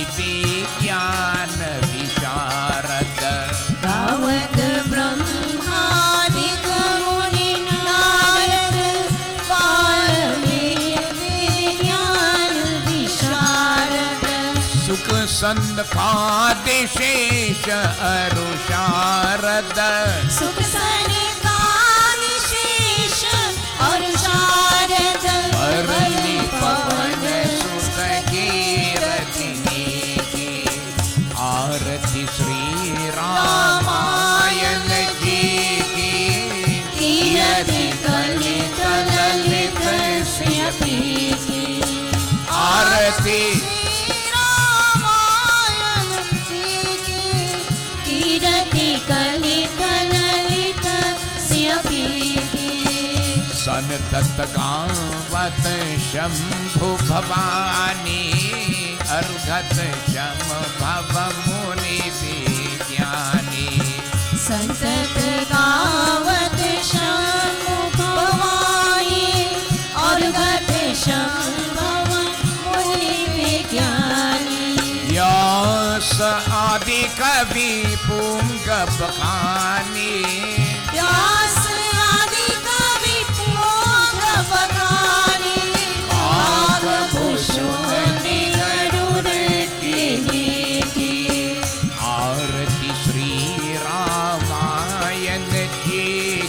विज्ञान विशारद तावत् ब्रह्मादिक मुनि नारद वाल्मीकि विज्ञान विशारद सुख सन्निपादिशेष अरुषारद सुख सन्निपादिशेष अरुषारद अरण्य पवन सुत कीरति आरती श्री रामायण जी की कीरति कलित ललित श्री की आरती रामायण जी की कीरति कलित ललित श्री की सनतत गावत शंभु भवानी अर्घत शम भव मुनि विज्ञानी संतत गावत शंभु भवानी अर्घत शंभव मुनि विज्ञानी व्यास आदि कवि पुंगव खानी व्यास आदि कवि पुंगव खानी भूषण गरुड़ की आरती श्री रामायण जी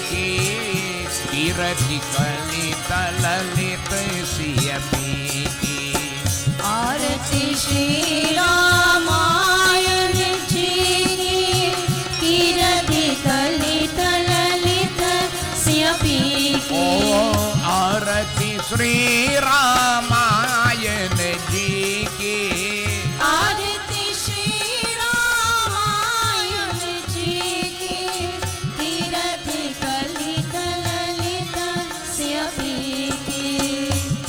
की कीरति कलित ललित सियपी की आरती श्री रामायण जी की कीरति कलित ललित सियपी की आरती श्री रामायण जी की आरती श्री रामायण जी की कीरति कलित ललित सियपी की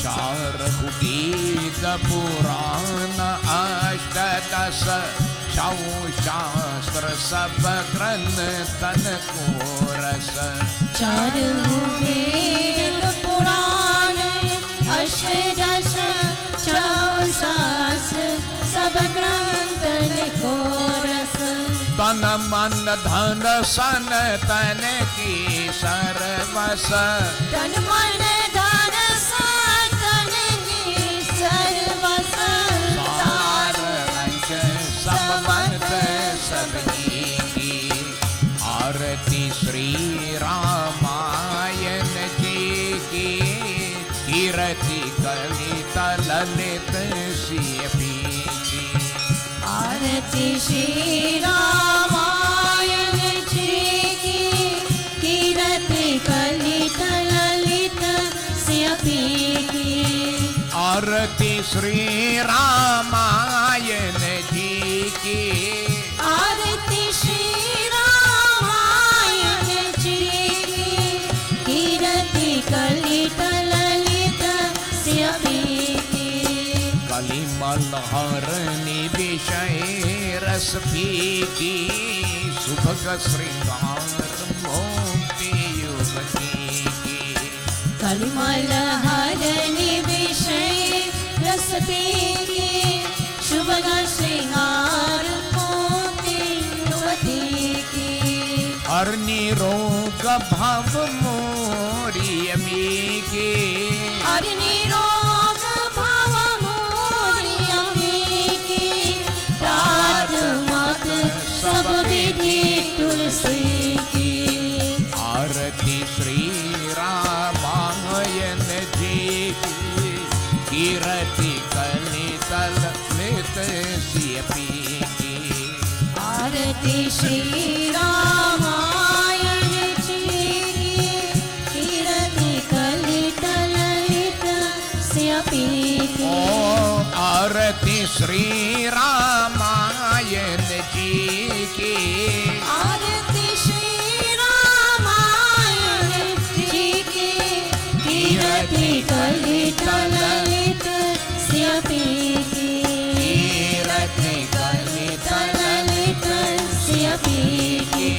चार गीत पुराण अष्टदश शौ शास्त्र सब ग्रंथ तन को रस चार वेद पुराण अष्टदश चौशास्त्र सब ग्रंथ को रस तन मन धन सन तन की सर्वस तन मन धन सन की सर्वस सार अंश सब मत सबकी की आरती श्री रामायण जी की कीरति कलित ललित सियपी की आरती श्री रामायण जी की कीरति कलित ललित सियपी की आरती श्री रामायण जी की आरती श्री रामायण जी की कीरति कलित ललित सियपी की कलिमल हरनि विषय रस पीती सुभग श्रृंगार मोक्ति युवती की कलिमल हरनि विषय रस पीती शुभग श्रृंगार मोक्ति युवती की हरनि रोग भव मोरियमी की हरनि रोग भव मोरियमी की प्रात मत सब विधि तुलसी की आरती श्री रामायण जी की कीरति कलित ललित सियपी की आरती श्री रामायण जी की कीरति कलित ललित सियपी की आरती श्री रामायण जी की आरती श्री रामायण जी की कीरति कलित ललित सियपी की कीरति कलित ललित सियपी की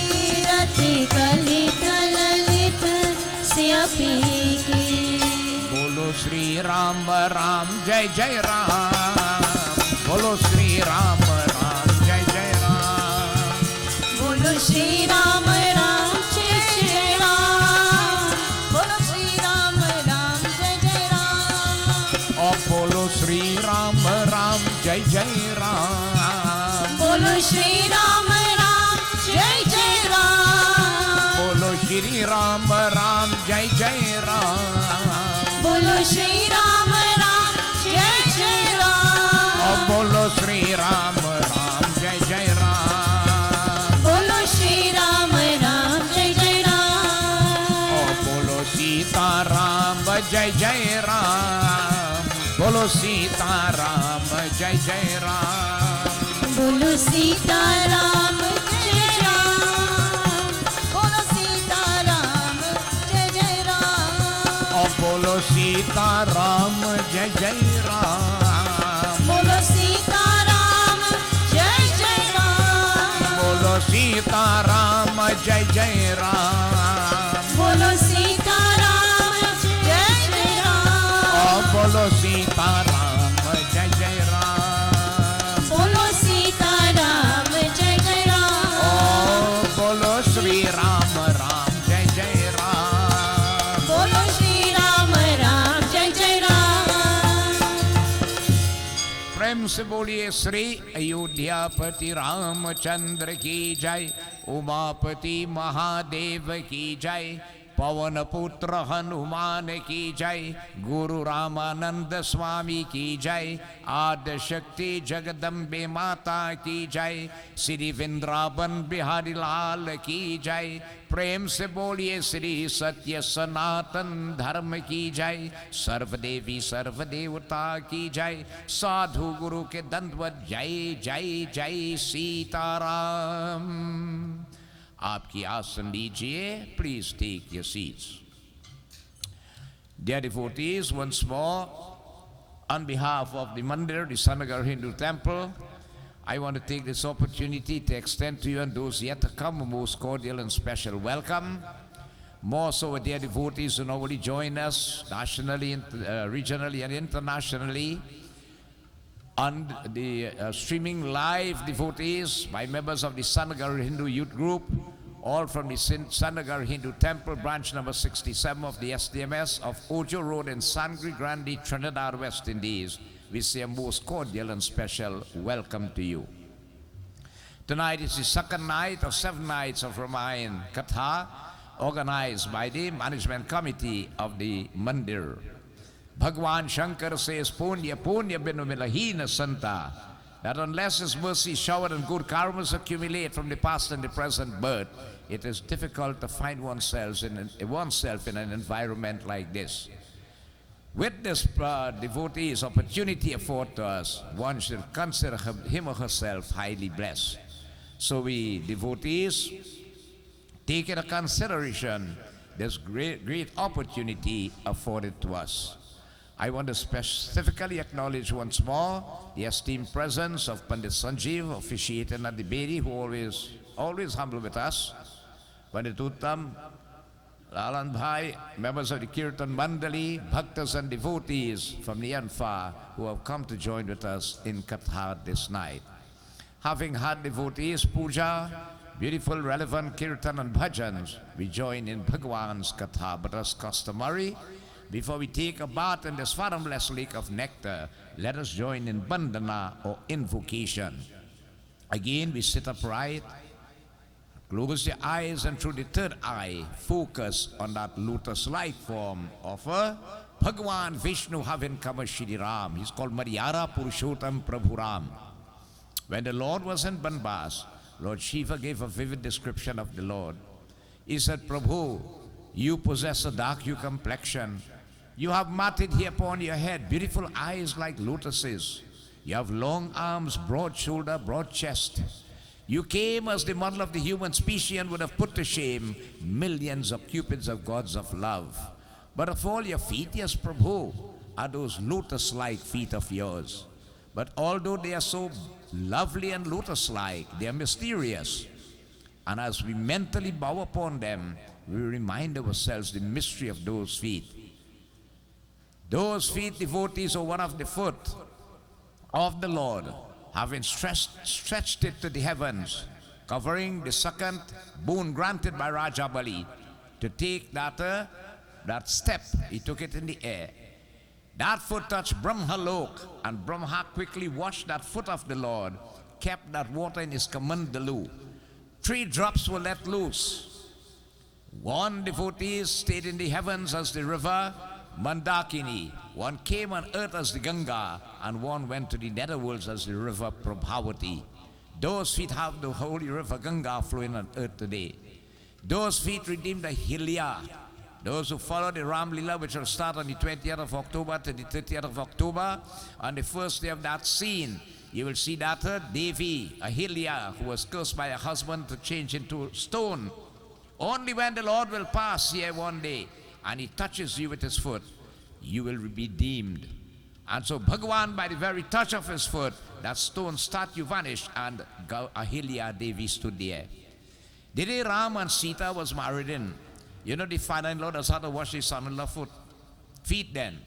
कीरति कलित ललित सियपी की बोलो श्री राम राम जय जय Ram Bolo Sri Ram Ram Jai Jai Ram. Bolo Shri Ram Ram Jai Jai Ram. Bolo Shri Ram Ram Jai Jai Ram. Oh, Bolo Sri Ram Ram Jai Jai Ram. Bolo Shri Ram Ram Jai Jai Ram. Bolo Shri Ram Ram Jai Jai Ram. Bolo Shri Ram Ram Jai Jai Ram. Oh, Bolo Sri Ram Ram Jai Jai Ram. Bolo Shri Ram Ram Jai Jai Ram. Oh, Bolo Sita Ram Jai Jai Ram. Bolo Sita Ram Jai Jai Ram. Bolo Sita Ram Jai Ram. Bolo Sita Ram Jai Jai Ram. Oh, Bolo Sita Ram Jai Jai Ram. Bolo Sita Ram Jai Jai Ram. Bolo Sita Ram Jai Jai Ram. Bolo Sita Ram Jai Jai Ram. Oh, Bolo Sita Ram Jai Jai Ram. Bolo Sita Ram Jai Jai Ram. Oh, Bolo Sri Ram Ram Jai Jai Ram. Bolo Shri Ram Ram Jai Jai Ram. प्रेम से बोलिए श्री अयोध्यापति रामचंद्र की जय, उमापति महादेव की जय, पवन पुत्र हनुमान की जय, गुरु रामानंद स्वामी की जय, आद्य शक्ति जगदम्बे माता की जय, श्री वृंदावन बिहारी लाल की जय। प्रेम से बोलिए श्री सत्य सनातन धर्म की जय, सर्वदेवी सर्वदेवता की जय, साधु गुरु के दंडवत जय जय जय सीताराम। आपकी आसन लीजिए, please take your seats. Dear devotees, once more, on behalf of the Mandir, the Sant Nagar Hindu Temple, I want to take this opportunity to extend to you and those yet to come a most cordial and special welcome. More so, dear devotees who normally join us nationally, regionally, and internationally on the streaming live devotees by members of the Sant Nagar Hindu Youth Group, all from the Sant Nagar Hindu Temple, branch number 67 of the SDMS of Ojo Road in Sangre Grande, Trinidad, West Indies. We say a most cordial and special welcome to you. Tonight is the second night of 7 nights of Ramayana Katha, organized by the management committee of the Mandir. Bhagwan Shankar says, Punya Punya binu milahina santa, that unless his mercy showered and good karmas accumulate from the past and the present birth, it is difficult to find oneself in an environment like this. With this devotee's opportunity afforded to us, one should consider him or herself highly blessed. So we devotees take into consideration this great opportunity afforded to us. I want to specifically acknowledge once more the esteemed presence of Pandit Sanjeev, Officiated at the Bedi, who always humble with us. Pandit Uttam, Lalan Bhai, members of the Kirtan Mandali, Bhaktas and devotees from the Anfa who have come to join with us in Katha this night. Having had devotees, Puja, beautiful, relevant Kirtan and Bhajans, we join in Bhagwan's Katha. But as customary, before we take a bath in this fathomless lake of nectar, let us join in Bandhana or invocation. Again, we sit upright, close your eyes, and through the third eye, focus on that lotus-like form of a Bhagwan Vishnu having come as Shri Ram. He's called Maryara Purushottam Prabhu Ram. When the Lord was in Banbas, Lord Shiva gave a vivid description of the Lord. He said, Prabhu, you possess a dark hue complexion. You have matted here upon your head, beautiful eyes like lotuses. You have long arms, broad shoulder, broad chest. You came as the model of the human species and would have put to shame millions of cupids of gods of love. But of all your feet, yes, Prabhu, are those lotus-like feet of yours. But although they are so lovely and lotus-like, they are mysterious. And as we mentally bow upon them, we remind ourselves the mystery of those feet. Those feet, devotees, are one of the foot of the Lord, having stretched it to the heavens, covering the second boon granted by Raja Bali to take that step. He took it in the air. That foot touched Brahmalok, and Brahma quickly washed that foot of the Lord, kept that water in his kamandalu. 3 drops were let loose. 1 devotee stayed in the heavens as the river Mandakini, 1 came on earth as the Ganga, and 1 went to the netherworlds as the river Prabhavati. Those feet have the holy river Ganga flowing on earth today. Those feet redeemed the Hilya. Those who follow the Ram Lila, which will start on the 20th of October to the 30th of October, on the first day of that scene, you will see that Devi, Ahilya, who was cursed by her husband to change into stone. Only when the Lord will pass here one day and he touches you with his foot, you will be redeemed. And so Bhagavan, by the very touch of his foot, that stone statue vanished and Ahilya Devi stood there. The day Ram and Sita was married in, you know, the father-in-law does have to wash his son-in-law's feet then.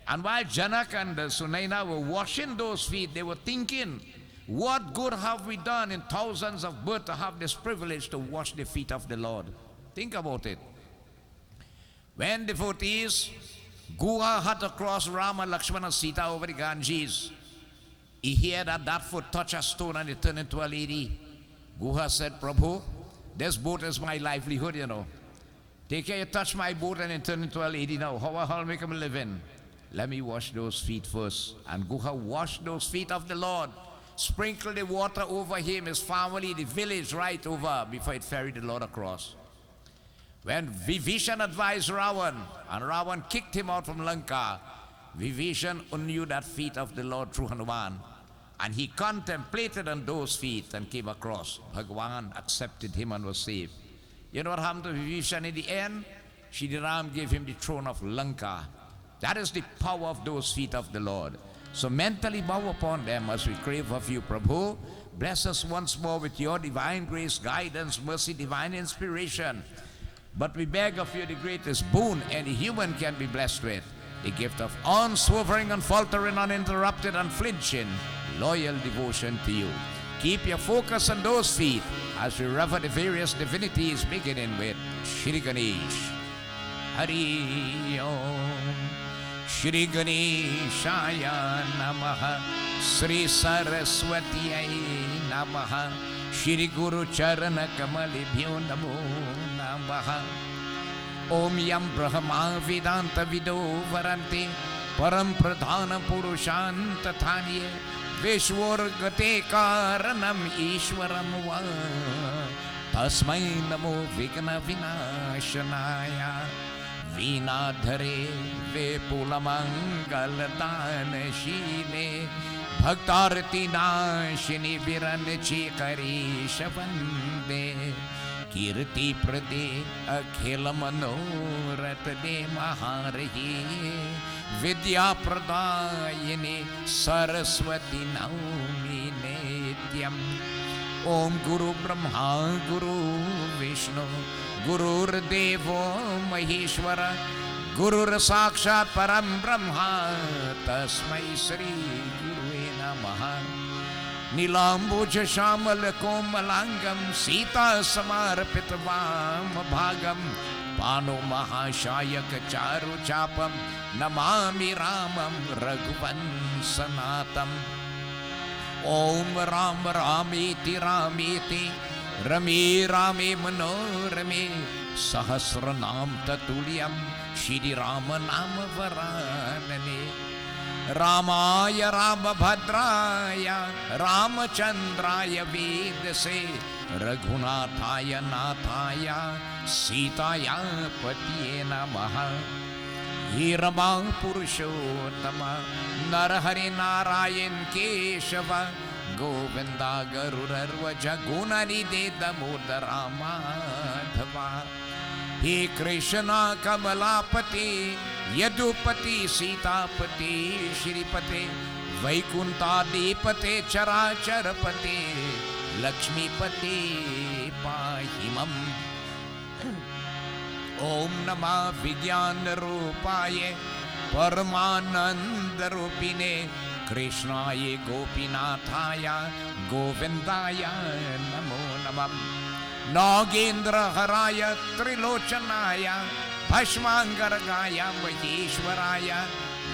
And while Janak and Sunaina were washing those feet, they were thinking, what good have we done in thousands of births to have this privilege to wash the feet of the Lord? Think about it. When devotees, Guha had to cross Rama, Lakshmana, Sita over the Ganges, he heard that foot touch a stone and it turned into a lady. Guha said, Prabhu, this boat is my livelihood, you know. Take care, you touch my boat and it turned into a lady now. How I'll make him live in? Let me wash those feet first. And Guha washed those feet of the Lord, sprinkled the water over him, his family, the village right over before it ferried the Lord across. When Vibhishan advised Ravan, and Ravan kicked him out from Lanka, Vibhishan knew that feet of the Lord through Hanuman. And he contemplated on those feet and came across. Bhagavan accepted him and was saved. You know what happened to Vibhishan in the end? Shri Ram gave him the throne of Lanka. That is the power of those feet of the Lord. So mentally bow upon them as we crave of you, Prabhu. Bless us once more with your divine grace, guidance, mercy, divine inspiration. But we beg of you the greatest boon any human can be blessed with, the gift of unswerving, unfaltering, uninterrupted, unflinching, loyal devotion to you. Keep your focus on those feet as we rever the various divinities, beginning with Shri Ganesh. Hari Om. Shri Ganeshaya Namaha. Sri Saraswati Namaha. Shri Guru Charana Kamalibhyo Namo Namaha. Om Yam Brahma Vedanta Vido Varante Param Pradhana Purushanta Thanye Vishwar Gate Karanam Ishwaram Va Tasmai Namo Vigna Vinashanaya Vinadhare Vipulamangaladana Shile Bhaktarati Nashini Viranchi Karisha Vande Kirti Prade Akhila Manoratade Maharahi Vidya Pradayini Saraswati Naumi Nityam Om Guru Brahma Guru Vishnu Guru Devo Maheshwara Guru Sakshat Param Brahma Tasmai Sri Guru Namaha Nilambuja Shamal Komalangam Sita Samarpitvam Bhagam Pano Mahashayak Charu Chapam Namami Ramam Raghuvan Sanatam Om Ram Ramiti Ramiti Rami Rami Manorami Sahasranam Tatulyam Shri Rama Nama Varanane Ramaya Ramabhadraya Ramachandraya Vedase Raghunathaya Nathaya Sitaya Patiye Namaha Hirama Purushottama Narahari Narayan Keshava Govinda Garurarvaja Gunani De Damodara Madhava He Krishna Kamalapati Yadupati Sitapati Shripate Vaikuntadipate Characharapate Lakshmipate Pahimam Om Namah Vidyanarupaya Paramanandarupine Krishnaya Gopinathaya Govindaya Namo Namah. Nagendra Haraya Trilochanaya Bhashmangaragaya Maheshwaraya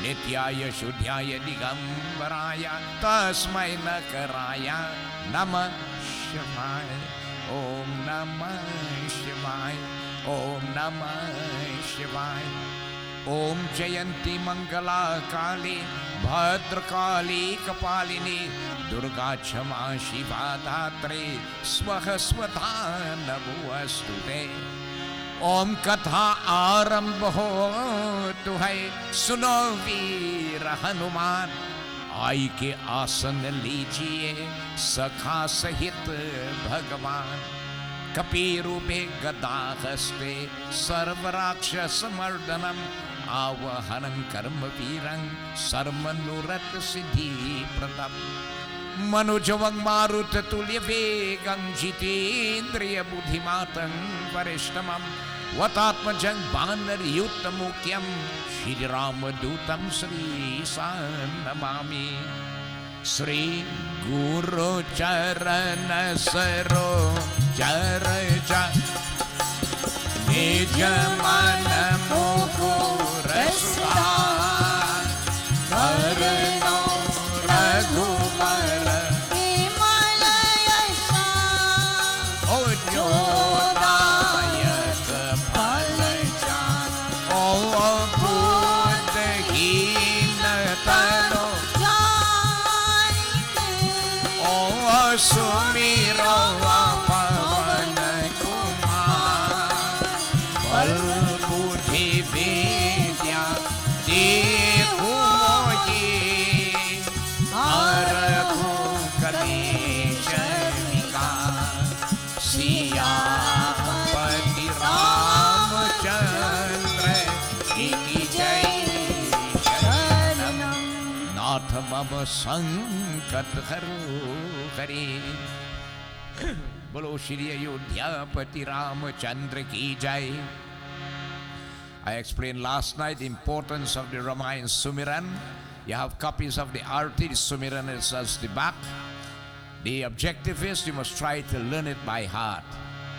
Nityaya Shuddhaya Digambaraya Tasmai Nakaraya Namah Shivaya. Om Namah Shivaya. Om Namah Shivaya. Om Jayanti Mangala Kali Bhadrakali Kapalini Durga Chama Shiva Dhatri Swaha Swatha Navastute. Om Katha Arambha Hotu Hai Suno Veera Hanuman. आई के आसन लीजिए सखा सहित भगवान. कपीरूपे गदा हस्ते सर्वराक्षस मर्दनम आवहनं कर्म वीरं सर्वनुरत सिद्धि प्रदम. मनुजवं मारुत तुल्य वेगं जितेन्द्रिय बुद्धिमातं वरिष्ठमं वतात्मजं वानर युक्त मुख्यं श्री रामदूतं श्रीशां नमामि. श्री गुरु चरण सरोज निज मन मुकुर सुधार करनो रघुबर ओ जोदायक फल चार. ओ बुद्धहीन तनो सुमिरो पवन कुमार. बल बुद्धि विद्या देहु मोहि हरहु कलेश विकार. सियापति रामचंद्र की जय. नाथ मम संकट हरो करे. बोलो श्री अयोध्यापति रामचंद्र की जय. I explained last night the importance of the Ramayana Sumiran. You have copies of the Arti. The Sumiran is at the back. The objective is you must try to learn it by heart.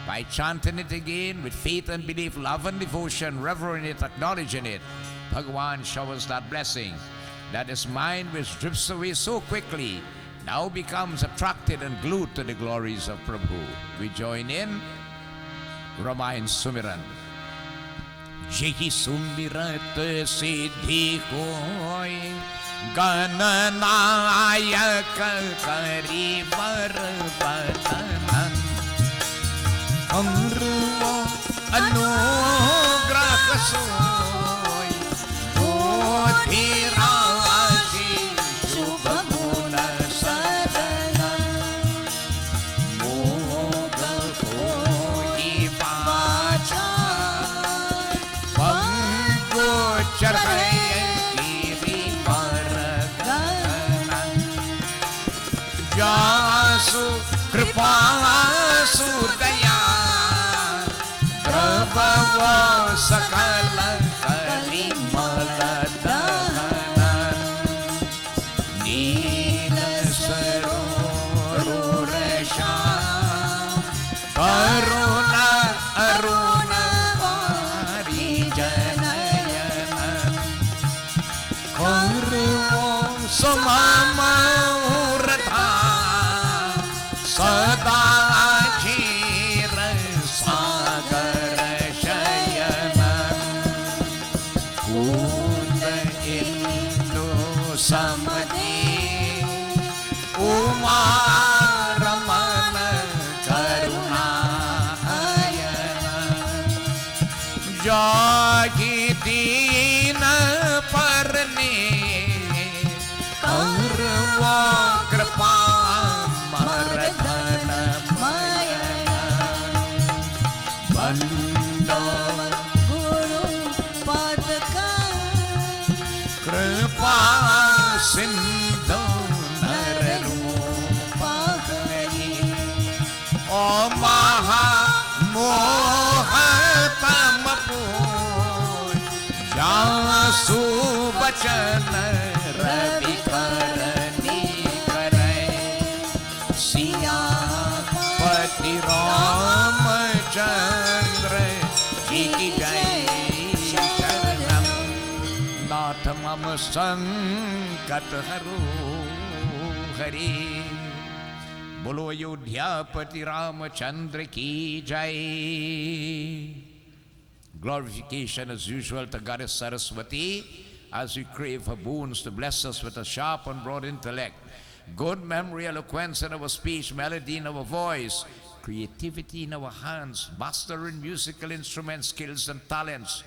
By chanting it again with faith and belief, love and devotion, revering it, acknowledging it, Bhagavan showers that blessing. That is mind which drifts away so quickly now becomes attracted and glued to the glories of Prabhu. We join in Ramayana Sumiran. Jehi Sumirat Siddhi Koi Gananayak Kari Varvatanan Amruvo Anugrah Soy Bodhira कृपा सुदया प्रभव सकल कलिमल दहन नील सरोरुरषा करुण अरुण वारी जनयन कुर्वो सममूर्धा सदा क्षीर सागर शयन कूद इंदु समदे उमा रमन करुणा अयन जागी दीन परने कौरवा कृपा कृपा सिंधु नररूपा हरि ओ महा मोहतम पूज जासु बचन रवि कर संकट हरो हरे। बोलो अयोध्यापति रामचंद्र की जय। Glorification as usual to Goddess Saraswati as we crave her boons to bless us with a sharp and broad intellect, good memory, eloquence in our speech, melody in our voice, creativity in our hands, master in musical instruments, skills and talents,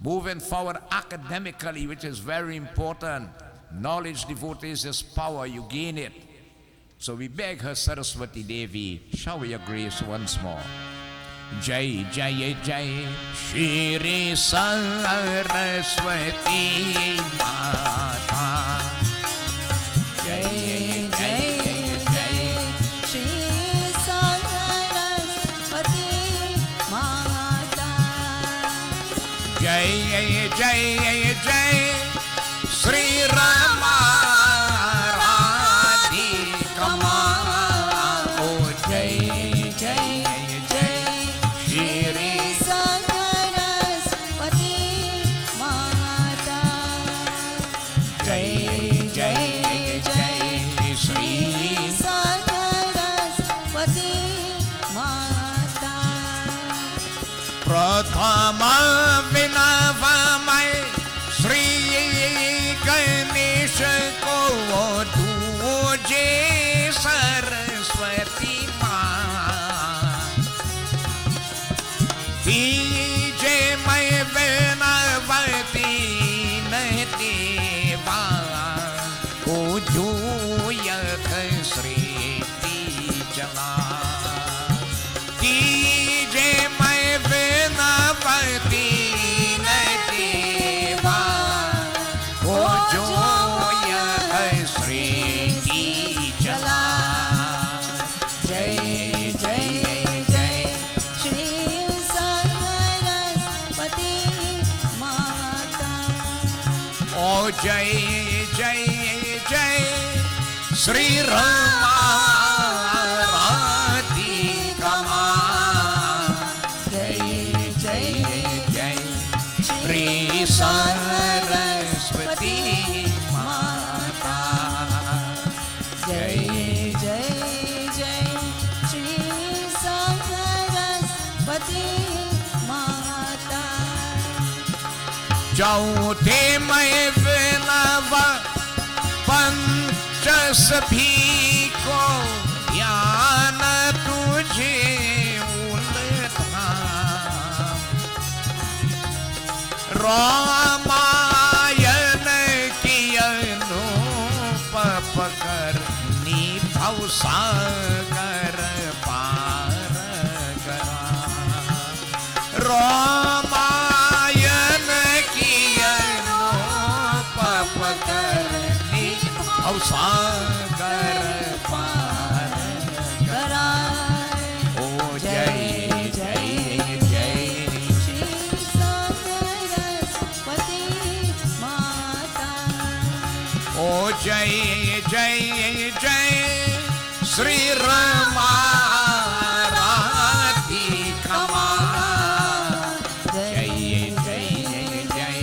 moving forward academically, which is very important. Knowledge, devotees, is power, you gain it. So we beg her, Saraswati Devi, shower your grace once more. Jai Jai Jai Shri Saraswati Mata. Jai Jai Jai Shri Saraswati Mata. Jai Jai Jai Sri Rama Radhika Ma. Oh Jai Jai Jai Shri Saraswati Mata. Jai Jai Jai Sri Saraswati Mata. Prathama Vinavamay Sri Ganesha ko tuje Saraswati Ma. Tije may vinavati nahdeva ko juyak Sri Tijala. Tije may vinavati nahdeva ko juyak Sri Tijala. Jai Jai Jai Shri Saraswati Mata. Oh Jai Jai Jai Sri Rama Radhika Ma. Jai Jai Jai Sri Saraswati Mata. Jai Jai Jai Shri Saraswati Mata. चौथे मय विनव पंच सभी को ज्ञान तुझे उलधाम। रामायण की अनुपम करनी भव सागर पार करा। रामायण की अनुपम करनी भव सागर पार करा। ओ जय जय जय Shri Saraswati Mata. ओ जय जय जय श्री रमा राधिका मा। जय जय जय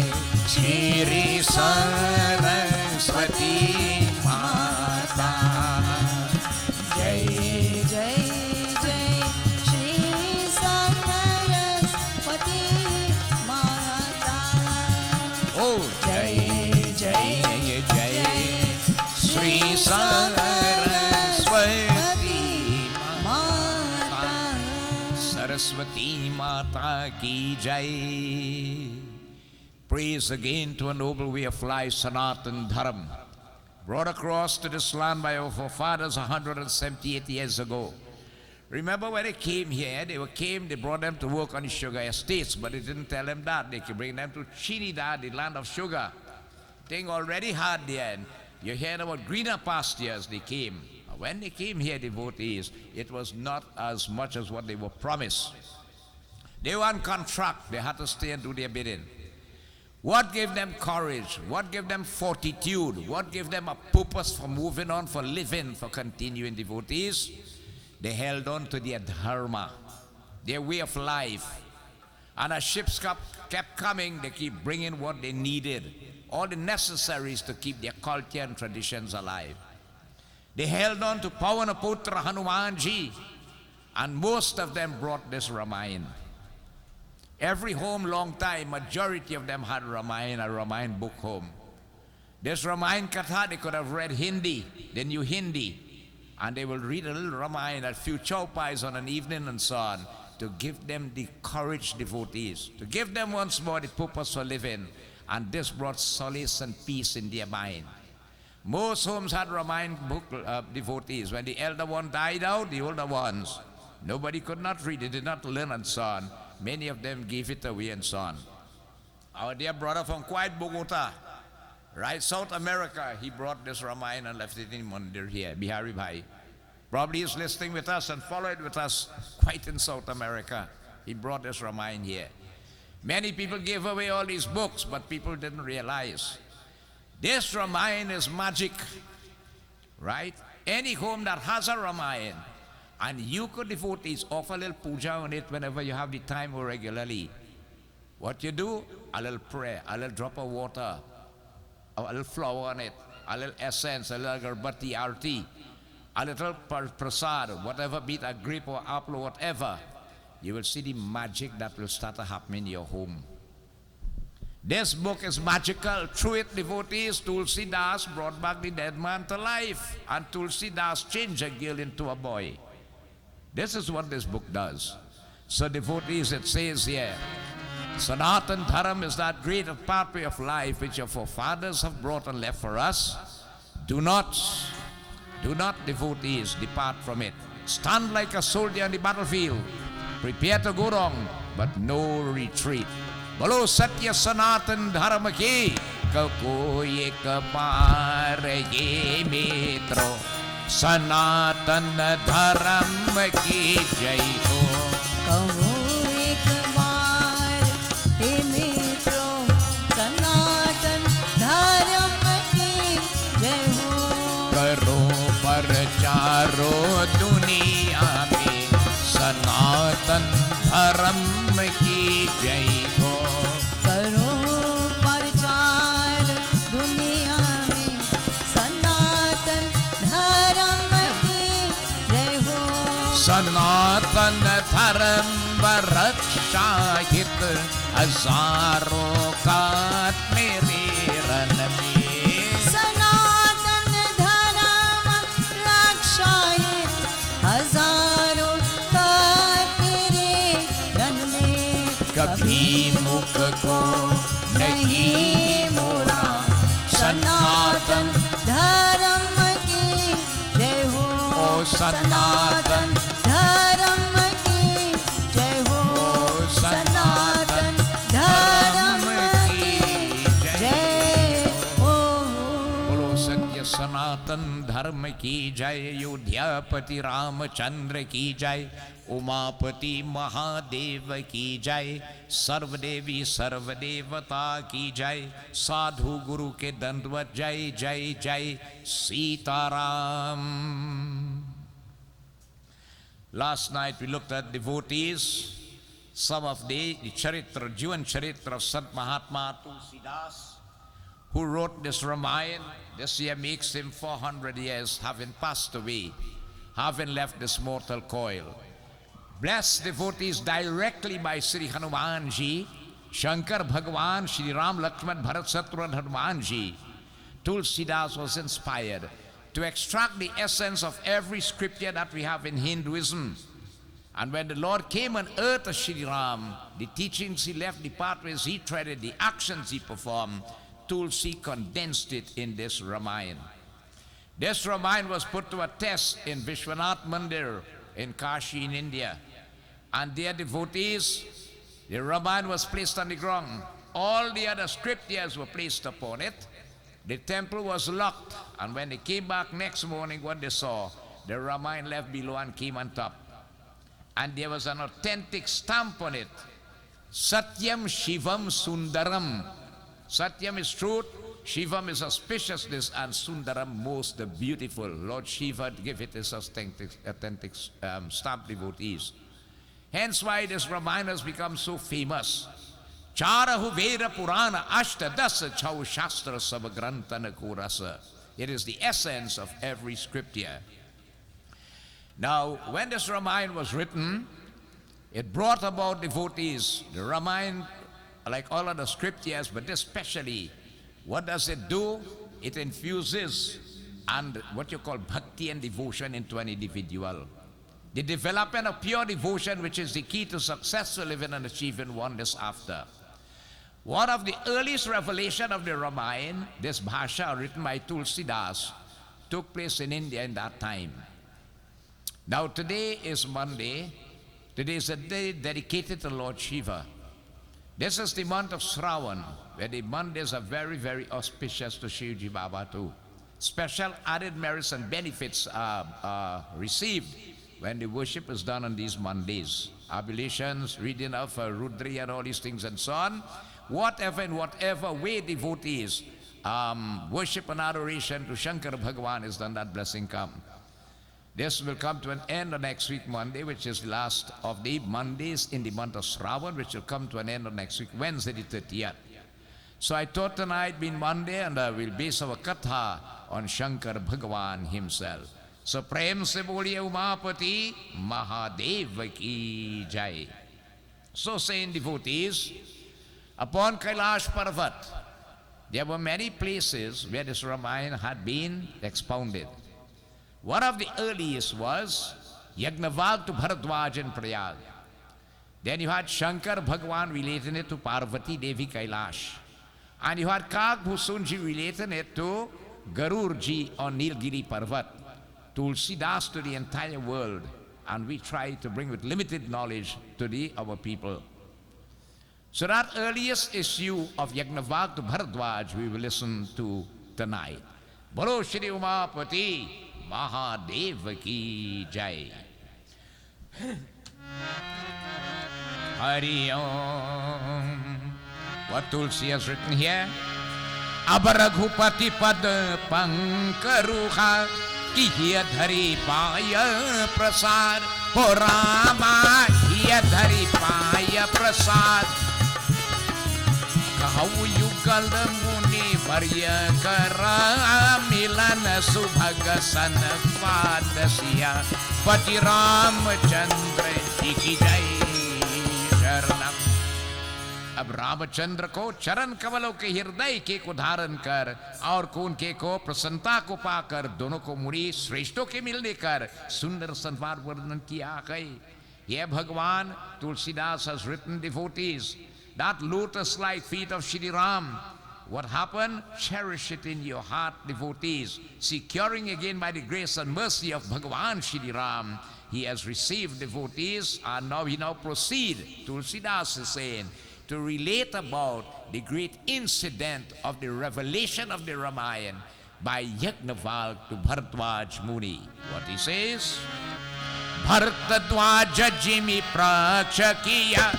श्री सरस्वती माता। जय Jai Jai Shri Saraswati Mata. ओ जय जय जय श्री सरस्वती Mata. सरस्वती माता की जय। Praise again to a noble way of life, Sanatan Dharam, brought across to this land by our forefathers 178 years ago. Remember when they came here, they brought them to work on the sugar estates, but they didn't tell them that. They could bring them to Trinidad, the land of sugar. Thing already hard there, and you heard about greener pastures. They came. When they came here, devotees, it was not as much as what they were promised. They were on contract. They had to stay and do their bidding. What gave them courage? What gave them fortitude? What gave them a purpose for moving on, for living, for continuing, devotees? They held on to their dharma, their way of life. And as ships kept coming, they keep bringing what they needed. all the necessaries to keep their culture and traditions alive. They held on to Pavanaputra Hanumanji, and most of them brought this Ramayana. Every home, long time, majority of them had Ramayana, a Ramayana book home. This Ramayana Katha, they could have read Hindi, they knew Hindi, and they will read a little Ramayana, a few chowpais on an evening and so on, to give them the courage, devotees, to give them once more the purpose for living, and this brought solace and peace in their mind. Most homes had Ramayana book devotees. When the elder one died out, the older ones, nobody could not read it, did not learn and so on. Many of them gave it away and so on. Our dear brother from quite Bogota, right, South America, he brought this Ramayana and left it in Mandir here, Bihari Bhai. Probably he's listening with us and followed with us quite in South America. He brought this Ramayana here. Many people gave away all these books, but people didn't realize. This Ramayana is magic, right? Any home that has a Ramayana, and you could devotees offer a little puja on it whenever you have the time or regularly. What you do? A little prayer, a little drop of water, a little flower on it, a little essence, a little garbati arti, a little prasad, whatever, be it a grape or apple or whatever, you will see the magic that will start to happen in your home. This book is magical. Through it, devotees, Tulsidas brought back the dead man to life, and Tulsidas changed a girl into a boy. This is what this book does. So devotees, it says here, Sanatan Dharam is that great pathway of life which your forefathers have brought and left for us. Do not, devotees, depart from it. Stand like a soldier on the battlefield. Prepare to go wrong, but no retreat. Bolo Satya Sanatan Dharma ki, kako ek paar ye mitro. Sanatan Dharma ki jai ho. Kaho ek baar he mitro, Sanatan Dharma ki jai ho. Karo parcharo duniya mein, Sanatan Dharma ki jai ho. करो प्रचार दुनिया में सनातन धर्म की जय हो. सनातन धर्म रक्षा हित हजारों का मेरे रण में. सनातन धर्म रक्षा हित हजारों का तेरे रण में. कभी मुख को नहीं मोड़ा, सनातन धर्म की जय हो. ओ सनातन धर्म की जय हो. सनातन धर्म की जय हो. बोलो सत्य सनातन धर्म की जय. अयोध्यापति रामचंद्र की जय. उमापति महादेव की जय. सर्वदेवी सर्वदेवता की जय. साधु गुरु के दंडवत जय जय जय. Sitaram. Last night we looked at devotees, some of the charitra, Jivan charitra of Sant Mahatma Tulsidas, who wrote this Ramayana. This year makes him 400 years, having passed away, having left this mortal coil. Blessed devotees directly by Sri Hanumanji, Shankar Bhagavan, Sri Ram Lakshman Bharat Shatrughan Hanumanji. Tulsidas was inspired to extract the essence of every scripture that we have in Hinduism. And when the Lord came on earth as Sri Ram, the teachings he left, the pathways he treaded, the actions he performed, Tulsi condensed it in this Ramayana. This Ramayana was put to a test in Vishwanath Mandir in Kashi in India. And their devotees, the Ramayana was placed on the ground. All the other scriptures were placed upon it. The temple was locked, and when they came back next morning, what they saw, the Ramayana left below and came on top. And there was an authentic stamp on it. Satyam Shivam Sundaram. Satyam is truth, Shivam is auspiciousness, and Sundaram most the beautiful. Lord Shiva gave it his authentic stamp, devotees. Hence why this Ramayana has become so famous. Charahu Veda Purana Ashta Dasa Chau Shastra Sabagrantana Kurasa. It is the essence of every scripture. Now, when this Ramayana was written, it brought about devotees. The Ramayana, like all other scriptures, but especially, what does it do? It infuses and what you call bhakti and devotion into an individual. The development of pure devotion, which is the key to successful living and achieving wonders after. One of the earliest revelation of the Ramayana, this Bhasha written by Tulsidas, took place in India in that time. Now today is Monday. Today is a day dedicated to Lord Shiva. This is the month of Shravan, where the Mondays are very, very auspicious to Shivji Baba too. Special added merits and benefits are received when the worship is done on these Mondays. Ablutions, reading of Rudri and all these things and so on. Whatever in whatever way devotees worship and adoration to Shankar Bhagavan is done, that blessing come. This will come to an end on next week Monday, which is the last of the Mondays in the month of Shravan, which will come to an end on next week Wednesday the 30th. So I thought tonight being Monday, and we'll base our katha on Shankar Bhagavan himself. So Prem se boliye Umapati Mahadev ki jai. So saying devotees, upon Kailash Parvat, there were many places where this Ramayana had been expounded. One of the earliest was Yagnavalk to Bharadwaj in Prayag. Then you had Shankar Bhagavan relating it to Parvati Devi Kailash. And you had Kag Bhusunji relating it to Garurji on Nilgiri Parvat. Tulsidas to the entire world. And we try to bring with limited knowledge to our people. So that earliest issue of Yagnavalk to Bharadwaj we will listen to tonight. Bolo Shri Umapati Mahadev ki jai. Hari Om. What Tulsi has written here? Abaraghupati pad pankaruha kiya dhari paya prasad. Ho Rama hiya dhari paya prasad. Kahau yugal muni varya kara milana subhagasan padasya Pati Ramachandra ki jai sharanam. अब रामचंद्र को चरण कमलों के हृदय के को धारण कर और को उनके को प्रसन्नता को पाकर दोनों को मुनि श्रेष्ठों के मिलने कर सुंदर संवाद वर्णन किया गई. ये भगवान Tulsidas has written devotees that lotus like feet of Shri Ram. What happened? Cherish it in your heart, devotees, securing again by the grace and mercy of Bhagavan Shri Ram. He has received devotees, and now he proceed. Tulsidas is saying, to relate about the great incident of the revelation of the Ramayana by Yagnavalk to Bharadwaj Muni. What he says? Bharadwaja jimi prachakiya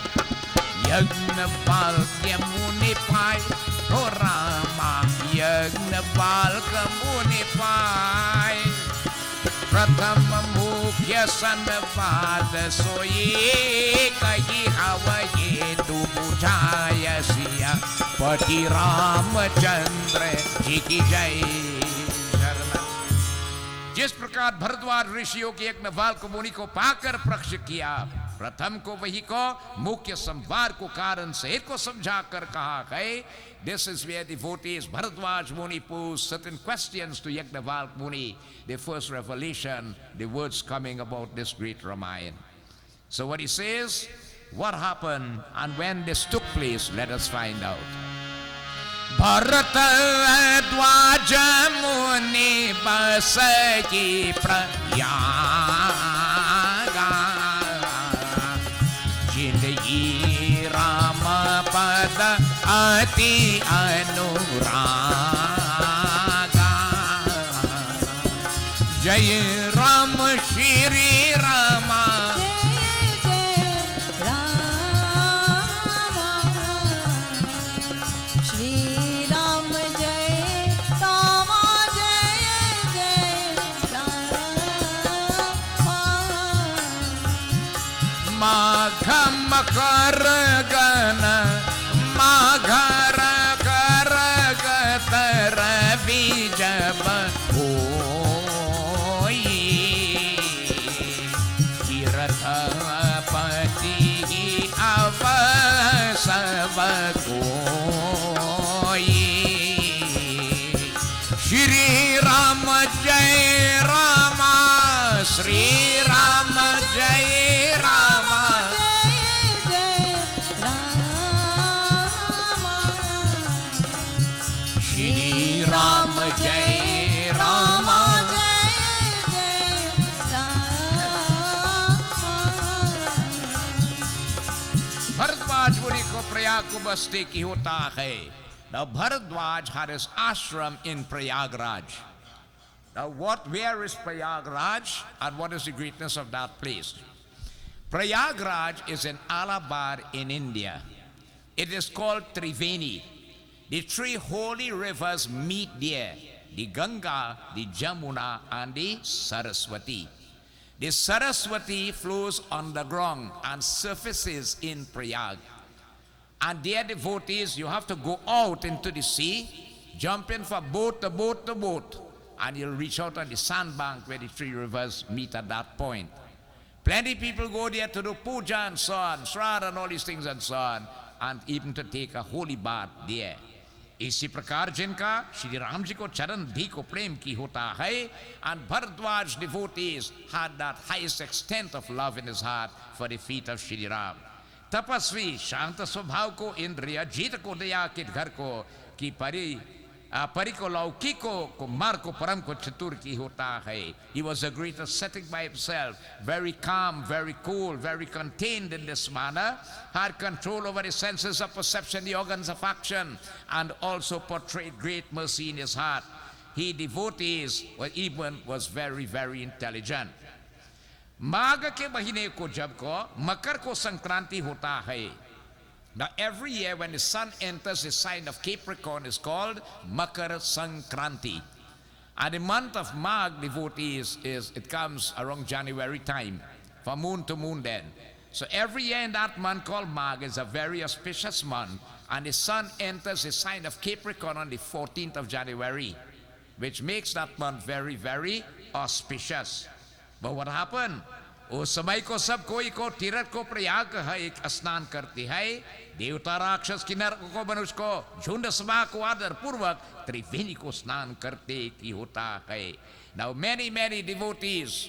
Yagnavalk Muni pai O Rama Yagnavalk Muni pai Pratham mukhya sanvad soye kahi havaye tu bujhaya siya Pati Ramachandra ji ki jai शरणम. जिस प्रकार भरद्वाज ऋषियों के यज्ञवाल्क मुनि को पाकर प्रक्ष किया, प्रथम को वही को मुख्य संवार को कारण सहित को समझा कर कहा है. This is where devotees Bharadwaj Muni posed certain questions to Yagnavalk Muni, the first revelation, the words coming about this great Ramayana. So what he says, what happened and when this took place, let us find out. Bharadwaj Muni basaki prayaga Jindagi Rama pada ati anuraga Jai Ram Shri Rama Makar gana Shri Ram Jai Rama, Shri Ram Jai Rama, Shri Ram Jai Rama. Bharadwaj Muni ko Prayag ko basti ki hota hai. Now Bharadwaj had his ashram in Prayagraj. Now where is Prayagraj and what is the greatness of that place? Prayagraj is in Allahabad in India. It is called Triveni. The three holy rivers meet there. The Ganga, the Jamuna and the Saraswati. The Saraswati flows underground and surfaces in Prayag. And dear devotees, you have to go out into the sea, jump in from boat to boat to boat, and you'll reach out on the sandbank where the three rivers meet at that point. Plenty of people go there to do puja and so on, shraddha and all these things and so on, and even to take a holy bath there. इसी प्रकार जिनका श्री राम जी को चरण धी को प्रेम की होता है, and Bharadwaj devotees had that highest extent of love in his heart for the feet of Shri Ram. तपस्वी शांत स्वभाव को इंद्रिय जीत को दया के घर को की परि को लौकिको को मार को परम को चतुर की होता है. He was a great ascetic by himself, very calm, very cool, very contained in this manner, had control over his senses of perception, the organs of action, and also portrayed great mercy in his heart. He devotees, well, even was very, very intelligent. माघ के महीने को जब को मकर को संक्रांति होता है. Now every year when the sun enters the sign of Capricorn is called Makar Sankranti. And the month of Magh, devotees, it comes around January time, from moon to moon then. So every year in that month called Magh is a very auspicious month, and the sun enters the sign of Capricorn on the 14th of January, which makes that month very, very auspicious. But what happened? उस समय को सब कोई को तीर्थ को प्रयाग है एक स्नान करती है. देवता राक्षस किन्नर को मनुष्य को झुंड सभा को आदर पूर्वक त्रिवेणी को स्नान करते की होता है. Now many devotees,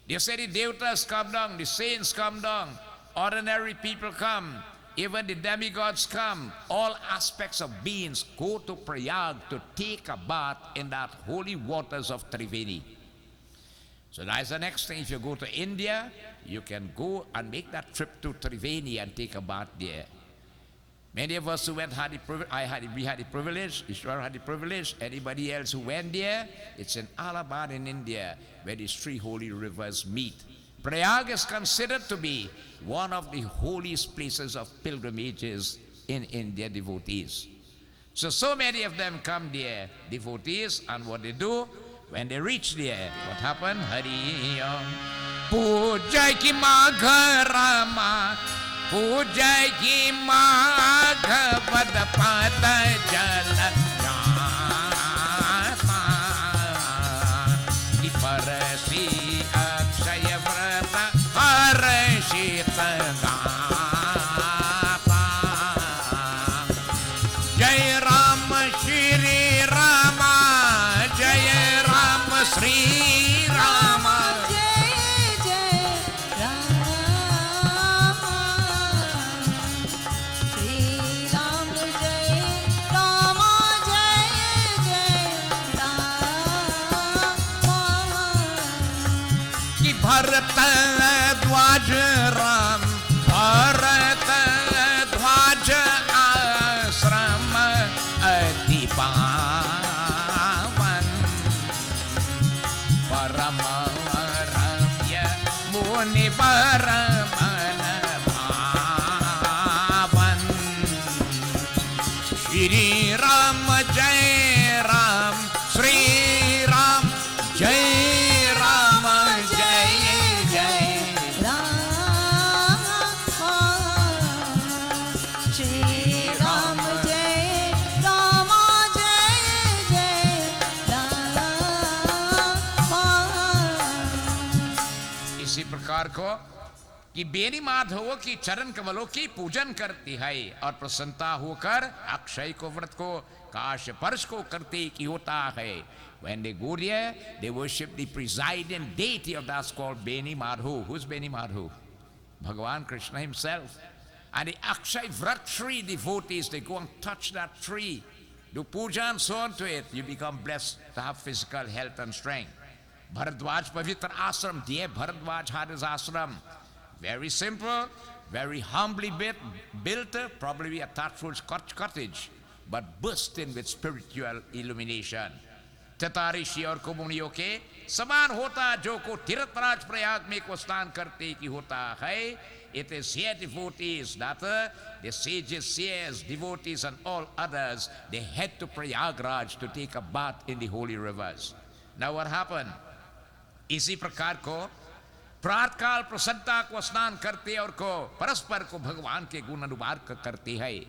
they say the devatas come down, the saints come down, ordinary people come, even the demigods come, all aspects of beings go to Prayag to take a bath in that holy waters of Triveni. So that's the next thing. If you go to India, you can go and make that trip to Triveni and take a bath there. Many of us who went we had the privilege, Ishwar had the privilege, anybody else who went there, it's in Allahabad in India where these three holy rivers meet. Prayag is considered to be one of the holiest places of pilgrimages in India, devotees. So many of them come there, devotees, and what they do, when they reach there, what happened? Hari Om. Puja ki Magha Rama, Puja ki Magha Vadapata Jala Jata Niparasi Akshaya Vrata Harashita Gata Jai Rama Shri Rama Jai Rama Sri Rama Jai Jai Rama Sri Rama Jai Rama Jai Jai Rama Ki Bharat Dwaj Ram Bharat Dwaj Ashram Adipa Muni Paramana Bhavan Shri Ram Jai Ram Sri Ram Jai Ram Jai Jai Rama Shri Rama Jai Rama Jai Jai Rama इसी प्रकार को कि बेनी माधवों की चरण कमलों की पूजन करती है और प्रसन्नता होकर अक्षय को व्रत को आकाश स्पर्श को करते की होता है. When they go there, they worship the presiding deity of that's called Beni Madhu. Who's Beni Madhu? Bhagavan Krishna himself. And the Akshay Vrat tree devotees, they go and touch that tree, do puja and so on to it. You become blessed to have physical health and strength. Bharadwaj Pavitra Ashram, dear Bharadwaj had his ashram. Very simple, very humbly built, probably a thatched cottage, but bursting with spiritual illumination. ततारिशी और कुमुनियों के समान होता जो को तीर्थराज प्रयाग में को स्नान करते की होता है. It is here devotees that the sages, seers, devotees and all others, they head to Prayagraj to take a bath in the holy rivers. Now what happened? इसी प्रकार को प्रातःकाल प्रसन्नता को स्नान करते और को परस्पर को भगवान के गुण अनुवाद करते हैं.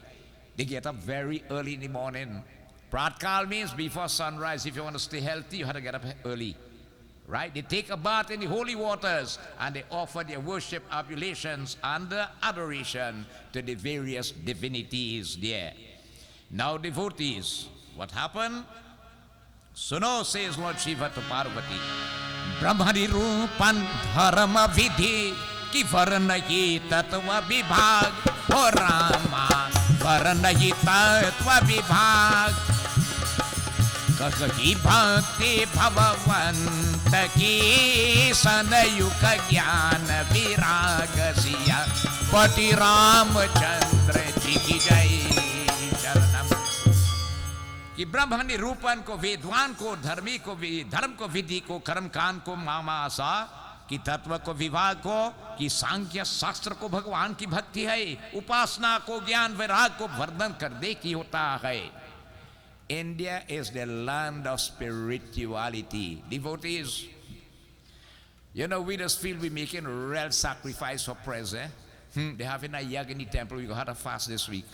They get up very early in the morning. Pratkal means before sunrise. If you want to stay healthy, you have to get up early. Right? They take a bath in the holy waters and they offer their worship, oblations, and adoration to the various divinities there. Now, devotees, what happened? Suno, says Lord Shiva to Parvati. Brahmani Rupan Dharma Vidhi Ki Varnayi Tatva Vibhag O Rama Varnayi Tatva Vibhag Kaki Bhakti Bhavavanta Ki Sanayuka Jnana Viragasiya Pati Ramachandra Ji Ki Jai Charanam. कि ब्रह्मणि रूपन को, वेदवान को, धर्मी को, धर्म को, विधि को, कर्मकांड को, मामासा कि तत्व को, विभाग को, कि सांख्य शास्त्र को भगवान की भक्ति है, उपासना को, ज्ञान वैराग को वर्धन कर दे की होता है. India is the land of spirituality. Devotees, you know, we just feel we're making real sacrifice for present. They have in a Yagya temple, we had a fast this week.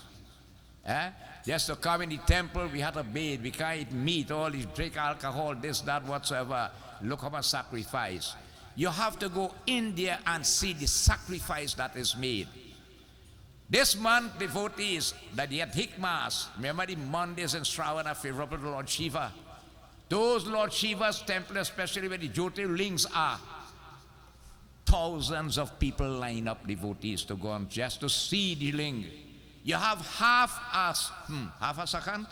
Just to come in the temple, we had to bathe, we can't eat meat, all this, drink alcohol, this, that, whatsoever. Look how much sacrifice. You have to go India and see the sacrifice that is made. This month, devotees, the Adhik Mass, remember the Mondays in Shravan are favorable to Lord Shiva. Those Lord Shiva's temple, especially where the Jyotirlings are, thousands of people line up, devotees, to go on just to see the ling. You have half a second?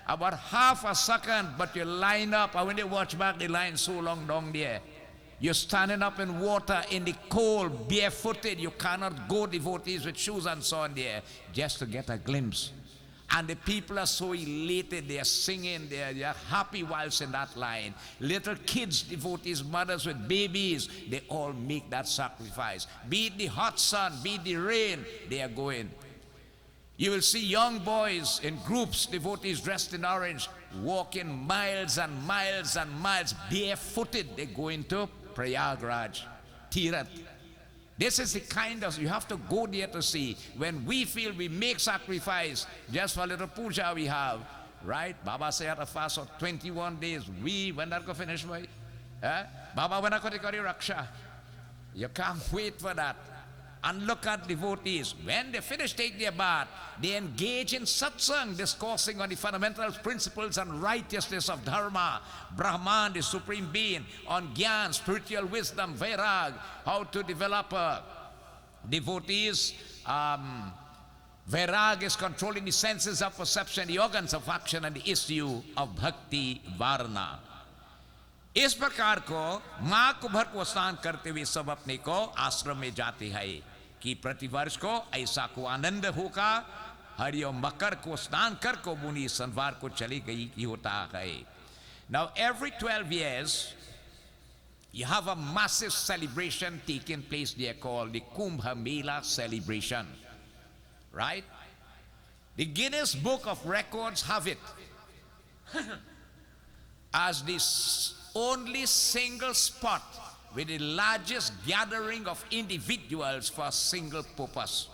About half a second, but you line up, and when they watch back, the line so long down there. You're standing up in water in the cold, barefooted. You cannot go, devotees, with shoes and so on there, just to get a glimpse. And the people are so elated, they are singing, they are happy whilst in that line. Little kids, devotees, mothers with babies, they all make that sacrifice. Be it the hot sun, be it the rain, they are going. You will see young boys in groups, devotees dressed in orange, walking miles and miles and miles, barefooted. They go into Prayagraj, Tirath. This is the kind of, you have to go there to see. When we feel we make sacrifice, just for a little puja we have, right? Baba said a fast of 21 days. When that go finish, boy? Baba, when I go to Raksha, you can't wait for that. And look at devotees. When they finish taking their bath, they engage in satsang, discoursing on the fundamental principles and righteousness of Dharma, Brahman, the Supreme Being, on Gyan, spiritual wisdom, Vairag, how to develop devotees. Vairag is controlling the senses of perception, the organs of action, and the issue of Bhakti Varna. इस प्रकार को माँ को भर को स्नान करते हुए सब अपने को आश्रम में जाते हैं कि प्रतिवर्ष को ऐसा को आनंद होगा. हरिओम मकर को स्नान कर को मुनि संवार को चली गई की होता है. Now every 12 years you have a massive celebration taking place there called the Kumbh Mela celebration, right? The Guinness Book of Records have it as this only single spot with the largest gathering of individuals for a single purpose.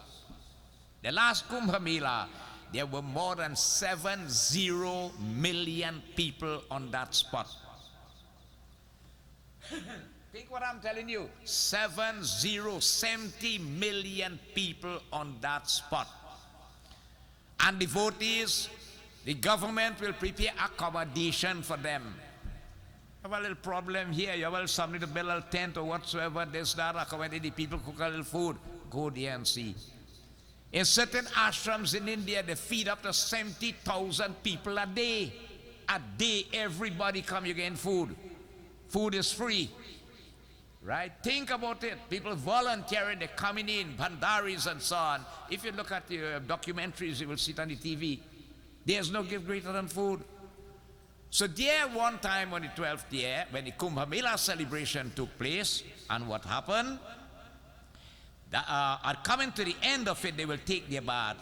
The last Kumbh Mela, there were more than 70 million people on that spot. Think what I'm telling you. 70 million people on that spot. And devotees, The government will prepare accommodation for them. You have a little problem here, you have somebody to build a tent or whatsoever, there's that, accommodate the people, cook a little food, go there and see. In certain ashrams in India, they feed up to 70,000 people a day. A day, everybody come, you get food. Food is free. Right? Think about it. People volunteering, they're coming in, bandaris and so on. If you look at the documentaries, you will see it on the TV. There's no gift greater than food. So there one time on the 12th year, when the Kumbh Mela celebration took place, and what happened? Coming to the end of it, they will take their bath.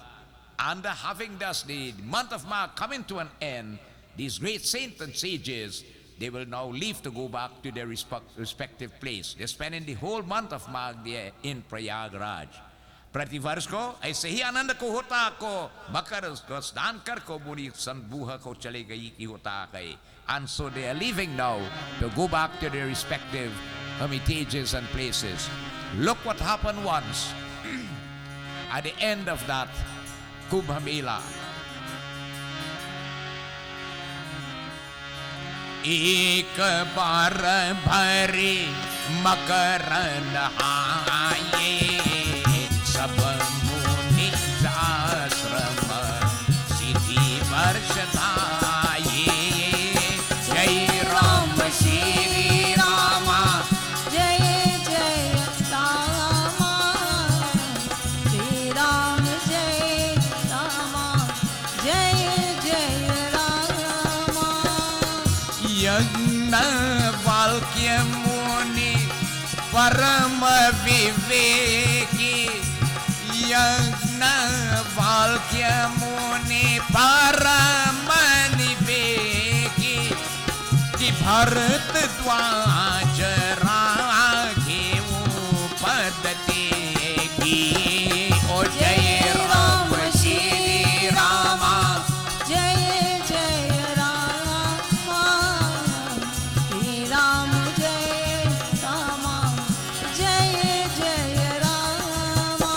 And having thus the month of March coming to an end, these great saints and sages, they will now leave to go back to their respective place. They're spending the whole month of March there in Prayagraj. प्रतिवर्ष को ऐसे ही आनंद को होता को मकर स्नान कर को मुनि संबूह को चले गई की होता गए. And so they are leaving now to go back to their respective hermitages and places. Look what happened once at the end of that Kumbh Mela. एक बार भरे मकर नहाए सब मुनि आश्रम सिद्धि वर्ष धाये. जय राम श्री रामा जय जय रामा श्री राम जय रामा जय जय रामा. यज्ञ वाक्य मुनि परम विवेकी यज्ञ वाक्य मुनि परम विवेकी कि भरत द्वाज राघे पदते की. ओ जय राम श्री रामा जय जय रामा श्री राम जय रामा जय जय रामा.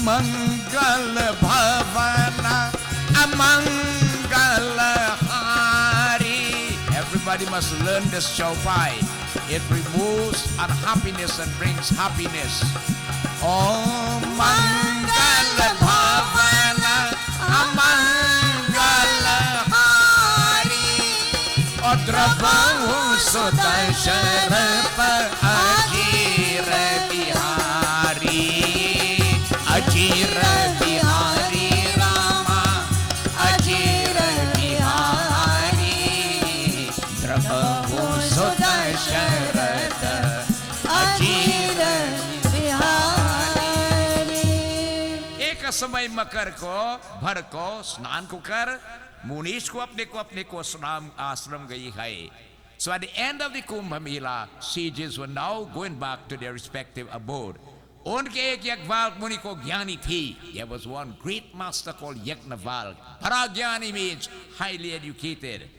मंगल भवन अमंगल हारी. Everybody must learn this chaupai. It removes unhappiness and brings happiness. Om Mangal Bhavana Amangal Hari. Odrabahu Sudasharap Ajir Bihari. Ajir Bihari Rama Ajir Bihari. Drabahu Sudasharat Ajir Bihari. एक समय मकर को भर को स्नान को कर मुनीश को अपने को आश्रम गई है. So at the end of the Kumbh Mela, sages were now going back to their respective abode. उनके एक यज्ञवाल्क मुनि को ज्ञानी थी. There was one great master called Yajnavalk. Parajnani means highly educated.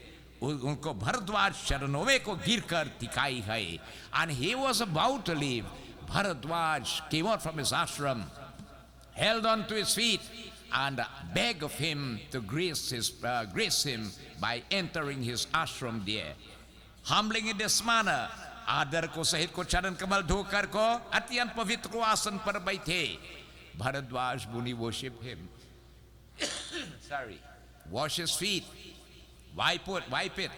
उनको भरद्वाज चरणों में को गिर कर दिखाई है. And he was about to leave. Bharadwaj came out from his ashram, held on to his feet, and begged of him to grace him by entering his ashram there. Humbling in this manner, आदर को सहित को चरण कमल धोकर को अत्यंत पवित्र को आसन पर बैठे. Bharadwaj Muni worship him. Wash his feet, wipe it,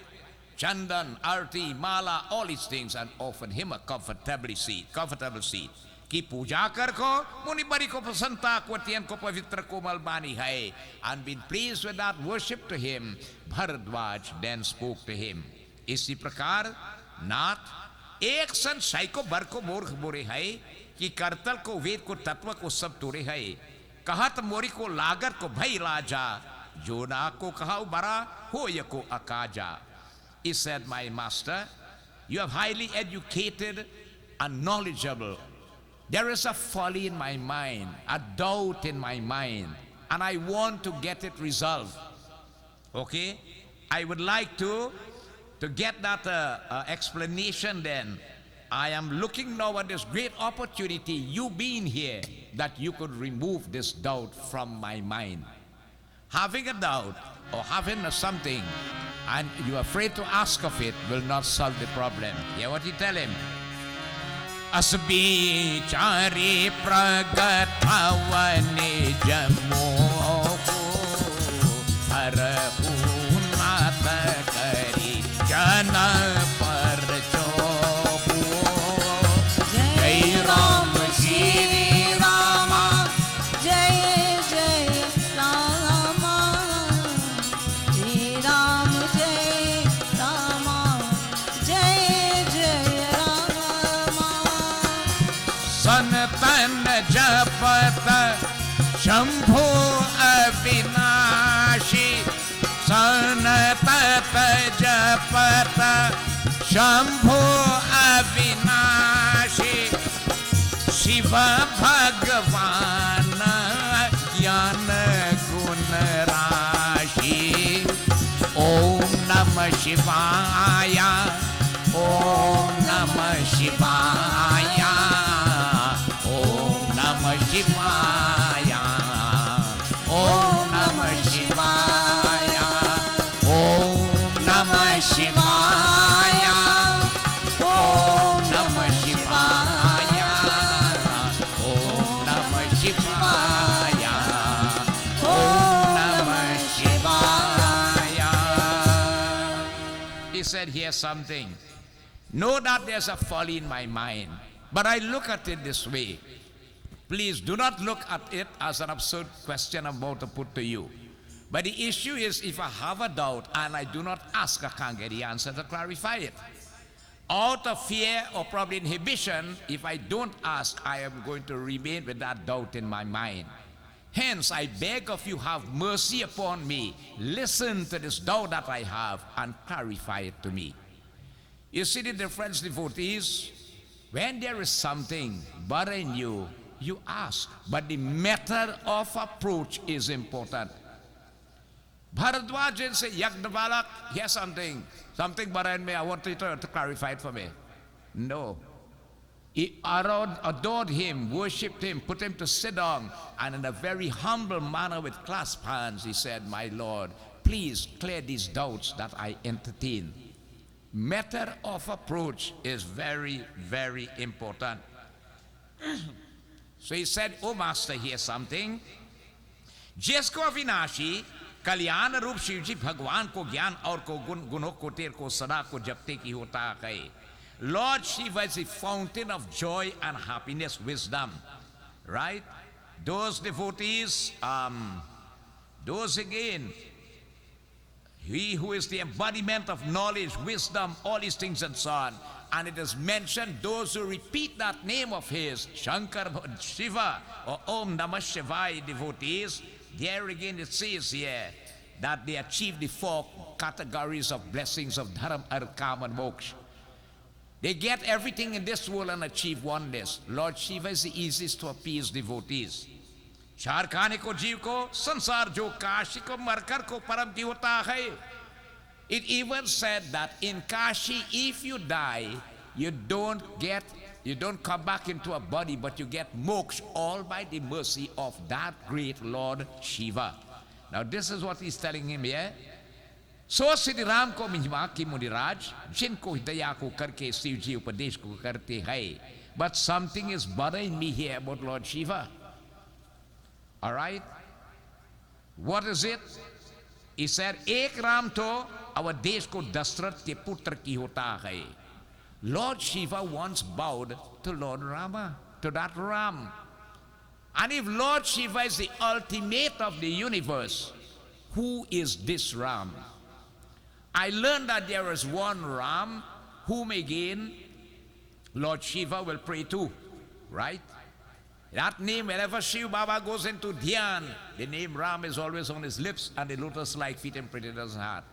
chandan, arti, mala, all these things, and offered him a comfortable seat. कि पूजा कर को मुनि बड़ी को प्रसन्नता को अत्यंत को पवित्र कोमल बानी है. And being pleased with that worship to him, Bharadwaj then spoke to him. इसी प्रकार नाथ एक संशय को बर को मूर्ख बोरे है कि करतल को वेद को तत्व को सब तोड़े है. कहत मोरी को लागर को भई राजा जो ना को कहा बरा हो य को अकाजा. He said, my master, you are highly educated and knowledgeable. There is a folly in my mind, a doubt in my mind, and I want to get it resolved. Okay? I would like to get that explanation then. I am looking now at this great opportunity, you being here, that you could remove this doubt from my mind. having a doubt or having something and you're afraid to ask of it will not solve the problem. Hear what you tell him. Asbichari pragatavane jamoko arahunata kari jana parchopu. Jai Ram Shri Rama, Jai Jai Rama, Shri Ram Jai Rama, Jai Jai Rama. Sanatan Japata Shambhu Avinashi, Sanatata Japata Shambhu Avinashi, Shiva Bhagavana Jnana Gunarashi. Om Namah Shivaya, Om Namah Shivaya, Om Namah Shivaya, Om Namah Shivaya, Om Namah Shivaya, Om Namah Shivaya, Om Namah Shivaya, Om Namah Shivaya. He said, here's something. Know that there's a folly in my mind, but I look at it this way. Please do not look at it as an absurd question I'm about to put to you. But the issue is, if I have a doubt and I do not ask, I can't get the answer to clarify it. Out of fear or probably inhibition, if I don't ask, I am going to remain with that doubt in my mind. Hence, I beg of you, have mercy upon me. Listen to this doubt that I have and clarify it to me. You see the difference, devotees? When there is something bothering you, you ask. But the method of approach is important. Bharadwajan said, Yagnavalak, here's something bothering me, I want you to clarify it for me. No. He adored him, worshipped him, put him to sit down, and in a very humble manner with clasped hands, he said, my Lord, please clear these doubts that I entertain. Method of approach is very, very important. So he said, oh Master, here's something. जिसको अविनाशी कल्याण रूप शिव जी भगवान को ज्ञान और को गुणों को तेर को सदा को जपते की होता है. Lord Shiva is the fountain of joy and happiness, wisdom. Right? Those devotees, those again, he who is the embodiment of knowledge, wisdom, all these things and so on. And it is mentioned, those who repeat that name of his, Shankar, Shiva, or Om Namah Shivaya devotees, there again it says here that they achieve the 4 categories of blessings of Dharam, Arth, Kam and Moksha. They get everything in this world and achieve oneness. Lord Shiva is the easiest to appease devotees. चार खाने को जीव को संसार जो काशी को मरकर को परम की होता है. It even said that in Kashi, if you die, you don't come back into a body, but you get moksha, all by the mercy of that great Lord Shiva. Now this is what he's telling him here. So Sri Ram को महिमा की मुनिराज जिनको दया को करके शिव जी उपदेश को करते हैं. But something is bothering me here about Lord Shiva. All right? What is it? He said, एक राम तो अवधेश को दशरथ के पुत्र की होता है. Lord Shiva once bowed to Lord Rama, to that Ram. And if Lord Shiva is the ultimate of the universe, who is this Ram? I learned that there is one Ram whom again Lord Shiva will pray to, right? That name, whenever Shiv Baba goes into dhyan, the name Ram is always on his lips and the lotus-like feet imprinted in his heart.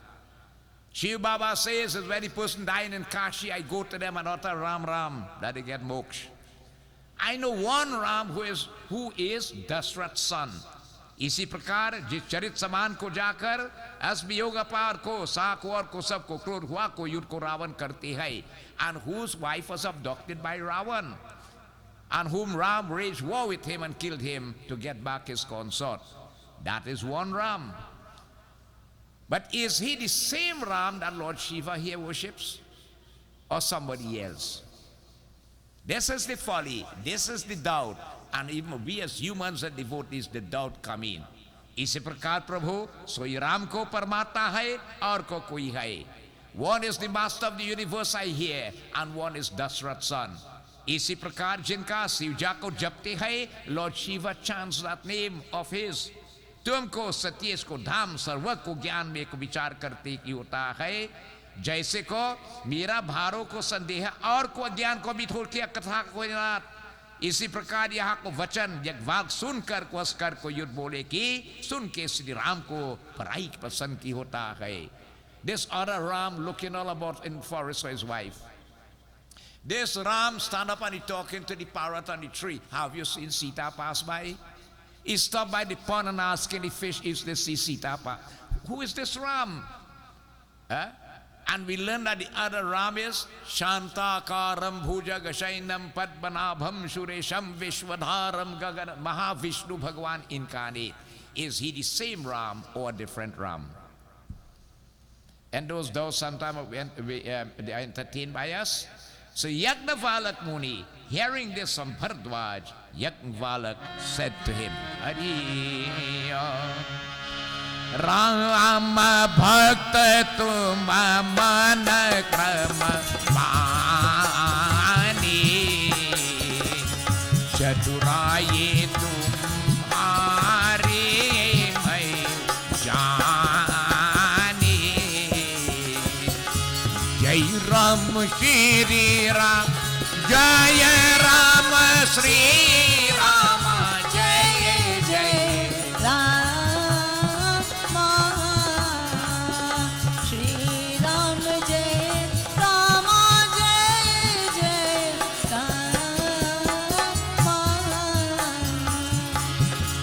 Shiv Baba says, if any person dying in Kashi, I go to them and utter Ram Ram, that they get moksha. I know one Ram who is Dashrath's son. इसी प्रकार जिस चरित समान को जाकर अस्म योग पार को साक और को सब को क्रोध हुआ को युद्ध को रावण करते हैं, and whose wife was abducted by Ravan, and whom Ram waged war with him and killed him to get back his consort. That is one Ram. But is he the same Ram that Lord Shiva here worships? Or somebody else? This is the folly, this is the doubt. And even we as humans and devotees, the doubt come in. इसी प्रकार प्रभु सोई राम को परमात्मा है और को कोई है. One is the master of the universe I hear, and one is Dasrat's son. इसी प्रकार जिनका शिवजा को जपते हैं, Lord Shiva chants that name of his. तुमको सतीश को धाम सर्व को ज्ञान में को विचार करते की होता है, जैसे को मेरा भारों को संदेह और को अज्ञान को भी थोड़ के कथा को नाथ. इसी प्रकार यहाँ को वचन यज्ञवाग सुनकर को अस्कर को युद्ध बोले कि सुन के श्री राम को पराई पसंद की होता है. This other Ram looking all about in forest for his wife. This Ram stand up and he talking to the parrot on the tree. Have you seen Sita pass by? He stopped by the pond and asking the fish if they see Sita pass. Who is this Ram? Huh? And we learn that the other Ram is Shantakaram Bhuja Gashainam Padmanabham Suresham Vishwadharam Gagana Mahavishnu Bhagwan incarnate. Is he the same Ram or a different Ram? And those sometimes they are entertained by us. So Yagnavalak Muni, hearing this from Bharadwaj, Yagnavalak said to him, Rama Bhakta Tuma Mana Krama Mani Chaturaye Tumhare Mai Jani Jai Ram Shri Ram Jaya Ram Shri Rama Jaya Jaya Rama Shri Ram Jai Rama Jai Jai Rama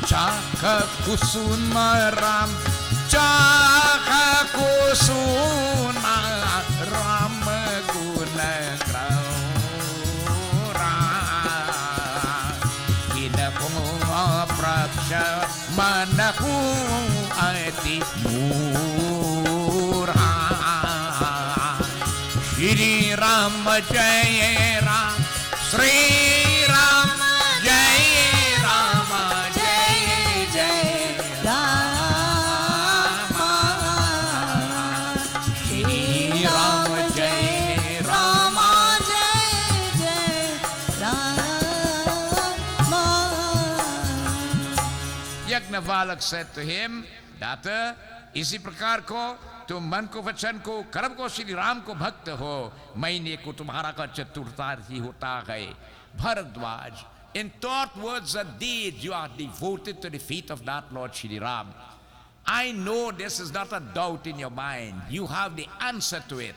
Chaka Kusuma Ram Chaka Kusuna Ram Guna Graura Inaku Praksha Manaku Ati Mura Shri Ram Jaya Ram Sri Ram Jaya Rama Jaya Jaya Rama Shri Ram Jai Rama Jai Jai Rama. Yagnavalak said to him, Data, इसी प्रकार को तुम मन को वचन को कर्म को श्री राम को भक्त हो, महीने को तुम्हारा का चतुर्थार्थी होता है. Bharadwaj, in thought, words and deeds you are devoted to the feet of that Lord Shri Ram. I know this is not a doubt in your mind. You have the answer to it.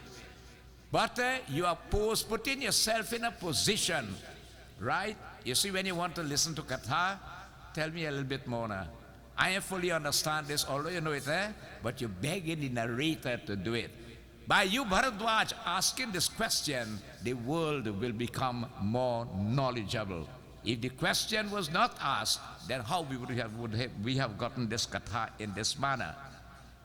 But you are putting yourself in a position, right? You see, when you want to listen to Katha, tell me a little bit more now. I fully understand this, although you know it, but you're begging the narrator to do it. By you, Bharadwaj, asking this question, the world will become more knowledgeable. If the question was not asked, then how would we have gotten this Katha in this manner?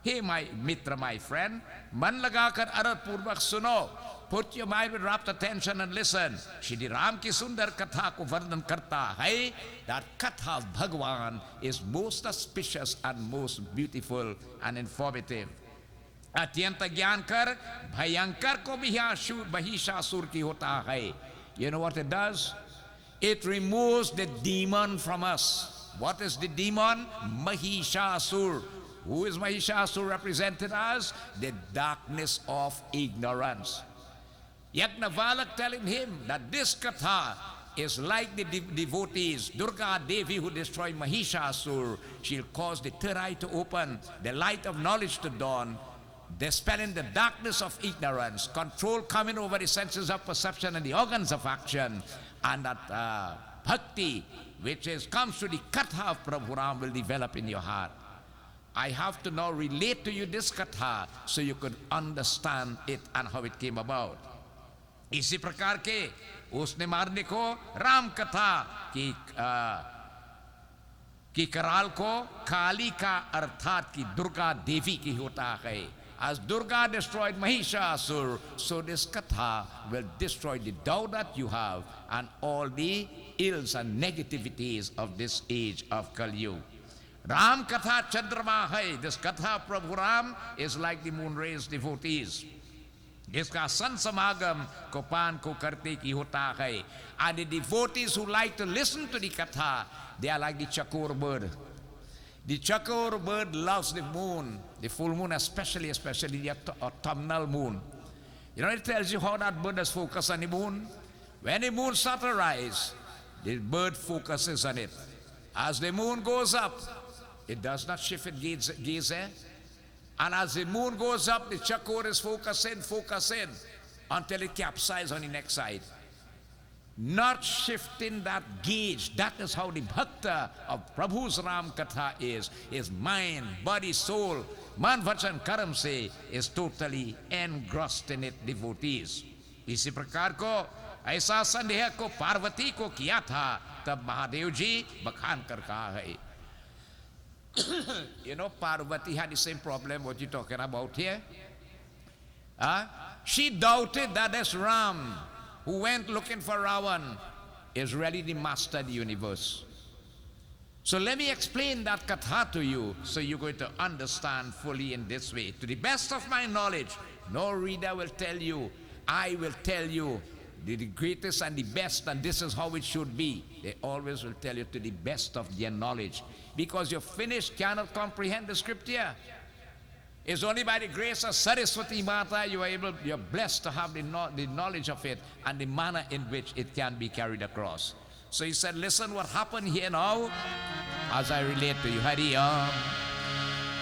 Hey, my mitra, my friend, man lagakar arat purvak suno. Put your mind with rapt attention and listen. Shri Ram ki sundar katha ko vardan karta hai. That katha of Bhagwan is most auspicious and most beautiful and informative. अत्यंत ज्ञान कर भयंकर को भी महिषासुर की होता है. You know what it does? It removes the demon from us. What is the demon? Mahishasur. Who is Mahishasur represented as? The darkness of ignorance. Yagnavalak telling him that this katha is like the devotees. Durga Devi who destroyed Mahishasur. She'll cause the third eye to open, the light of knowledge to dawn, dispelling the darkness of ignorance, control coming over the senses of perception and the organs of action, and that bhakti, which comes to the katha of Prabhu Ram, will develop in your heart. I have to now relate to you this katha so you could understand it and how it came about. इसी प्रकार के उसने मारने को राम कथा की कि कराल को काली का अर्थात कि दुर्गा देवी की होता है. As Durga destroyed Mahishasur, so this katha will destroy the doubt that you have and all the ills and negativities of this age of Kali Yuga. Ram Katha Chandrama hai. This Katha of Prabhu Ram is like the moon rays devotees. इसका सन समागम को पान को करते की होता है. And the devotees who like to listen to the katha, they are like the chakor bird. The chakor bird loves the moon, the full moon, especially the autumnal moon. You know, it tells you how that bird is focused on the moon. When the moon starts to rise, the bird focuses on it. As the moon goes up, it does not shift its gaze. And as the moon goes up, the chakor is focusing until it capsizes on the next side. Not shifting that gauge. That is how the bhakta of Prabhu's Ram Katha is. His mind, body, soul, man, vachan, karam se is totally engrossed in it, devotees. इसी प्रकार को ऐसा संदेह को पार्वती को किया था, तब महादेव जी बखान कर कहा है. You know, Parvati had the same problem what you're talking about here. She doubted that this Ram who went looking for Ravan is really the master of the universe. So let me explain that katha to you so you're going to understand fully in this way. To the best of my knowledge, no reader will tell you, I will tell you the greatest and the best, and this is how it should be. They always will tell you to the best of their knowledge. Because your finished cannot comprehend the scripture. It's only by the grace of Saraswati Mata you're blessed to have the knowledge of it and the manner in which it can be carried across. So he said, listen what happened here now as I relate to you. Hari Om.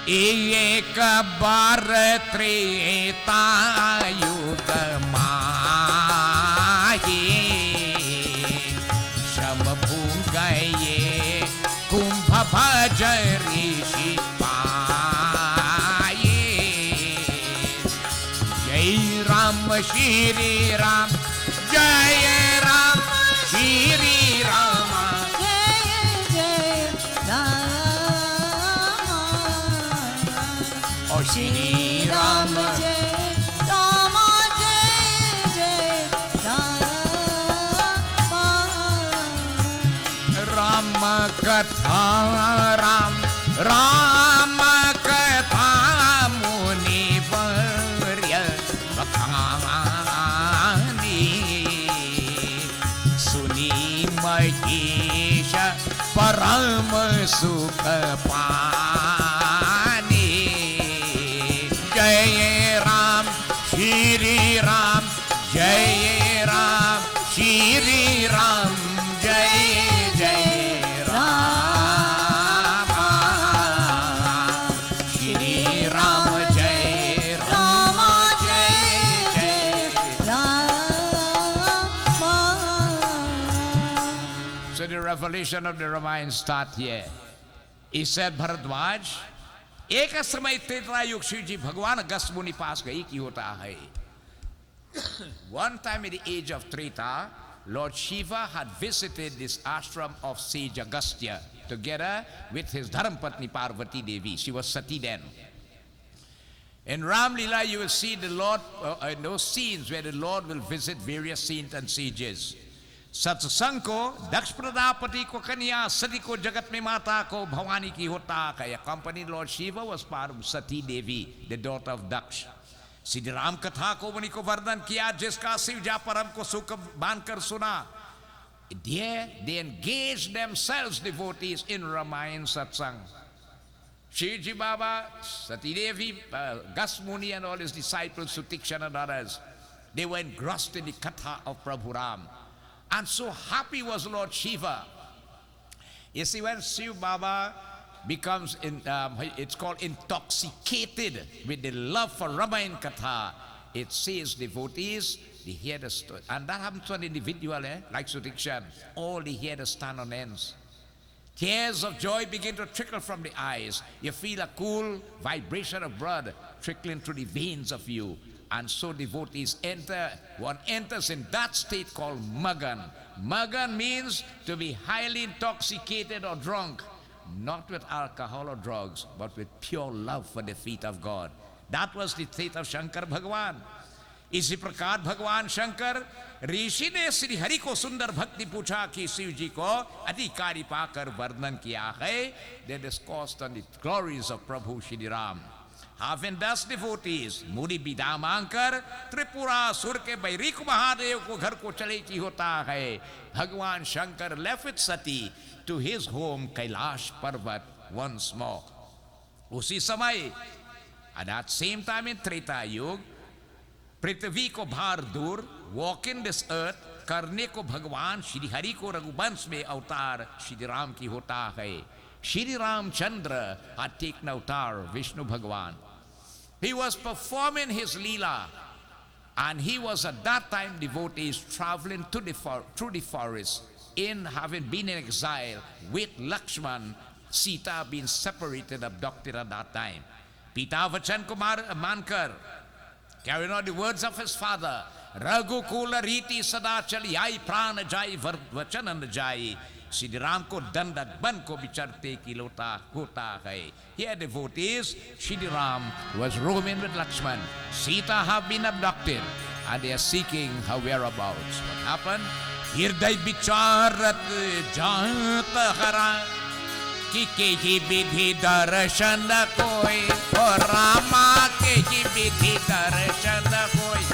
Ek bar treta yuga maaye sham bhungaye kumbha bhajari shipaye Jai Ram Shri Ram Jai Ram Shri Rama Jai Rama Oh Shri Rama Jai Rama Jai Rama Rama Katha Rama Katha Muni Varya Vakhani Suni Mahisha Param Sukha Pani Jai Ram Shri Ram Jai Ram Shri Ram Jai Jai Rama Shri Rama Jai Rama Jai Jai Rama. So the revelation of the Ramayana start here. He said, Bharadwaj, एक समय त्रेता युग शिव जी भगवान अगस्त मुनि पास गई कि होता है. One time in the age of Treta, Lord Shiva had visited this ashram of sage Agastya together with his Dharmapatni Parvati Devi. She was Sati then. In Ram Lila, you will see the Lord, in those scenes where the Lord will visit various saints and sages. सत्संग को दक्ष प्रजापति को कन्या सती को जगत में माता को भवानी की होता है. Accompanied Lord Shiva was Sati Devi, the daughter of Daksh. Shri Ram कथा को मुनि को वर्णन किया जिसका शिव जा परम को सुख बांधकर सुना. There they engaged themselves, devotees, in Ramayana satsang. Shivji Baba, Sati Devi, Gas Muni and all his disciples, Sutikshan and others, they were engrossed in the katha of Prabhu Ram. And so happy was Lord Shiva. You see, when Shiv Baba becomes, it's called intoxicated with the love for Ramayana Katha, it says devotees, they hear the story. And that happens to an individual, like Sutikshan. All they hear the stand on ends. Tears of joy begin to trickle from the eyes. You feel a cool vibration of blood trickling through the veins of you. And so devotees enter, one enters in that state called Magan. Magan means to be highly intoxicated or drunk. not with alcohol or drugs, but with pure love for the feet of God. That was the faith of Shankar Bhagwan. इसी प्रकार भगवान शंकर ऋषि ने श्री हरि को सुंदर भक्ति पूछा कि शिव जी को अधिकारी पाकर वर्णन किया है. They discoursed on the glories of Prabhu Shri Ram. Having thus devotees, मुनि विदा मांगकर त्रिपुरा सुर के बैरिक महादेव को घर को चले की होता है. भगवान Shankar left with Sati to his home Kailash Parvat once more. उसी समय, at that same time in Treta Yuga, पृथ्वी को भार दूर, वॉक इन दिस अर्थ करने को भगवान श्री हरि को रघुवंश में अवतार श्री राम की होता है. Shri Ramchandra had taken avatar Vishnu Bhagwan. He was performing his leela, and he was at that time devotees traveling through the forest, in having been in exile with Lakshman, Sita being separated, abducted at that time. Pita vachan ko mankar, carrying out the words of his father, Raghukula Riti Sadachal Yai Prana Jai Vachanan Jai. Shri Ram ko dandat ban ko bicharte ki lota hota hai. Here devotees, Shri Ram was roaming with Lakshman. Sita have been abducted and they are seeking her whereabouts. What happened? Hirday bicharat jat hara कि ही विधि दर्शन कोई और रामा के ही विधि दर्शन कोई.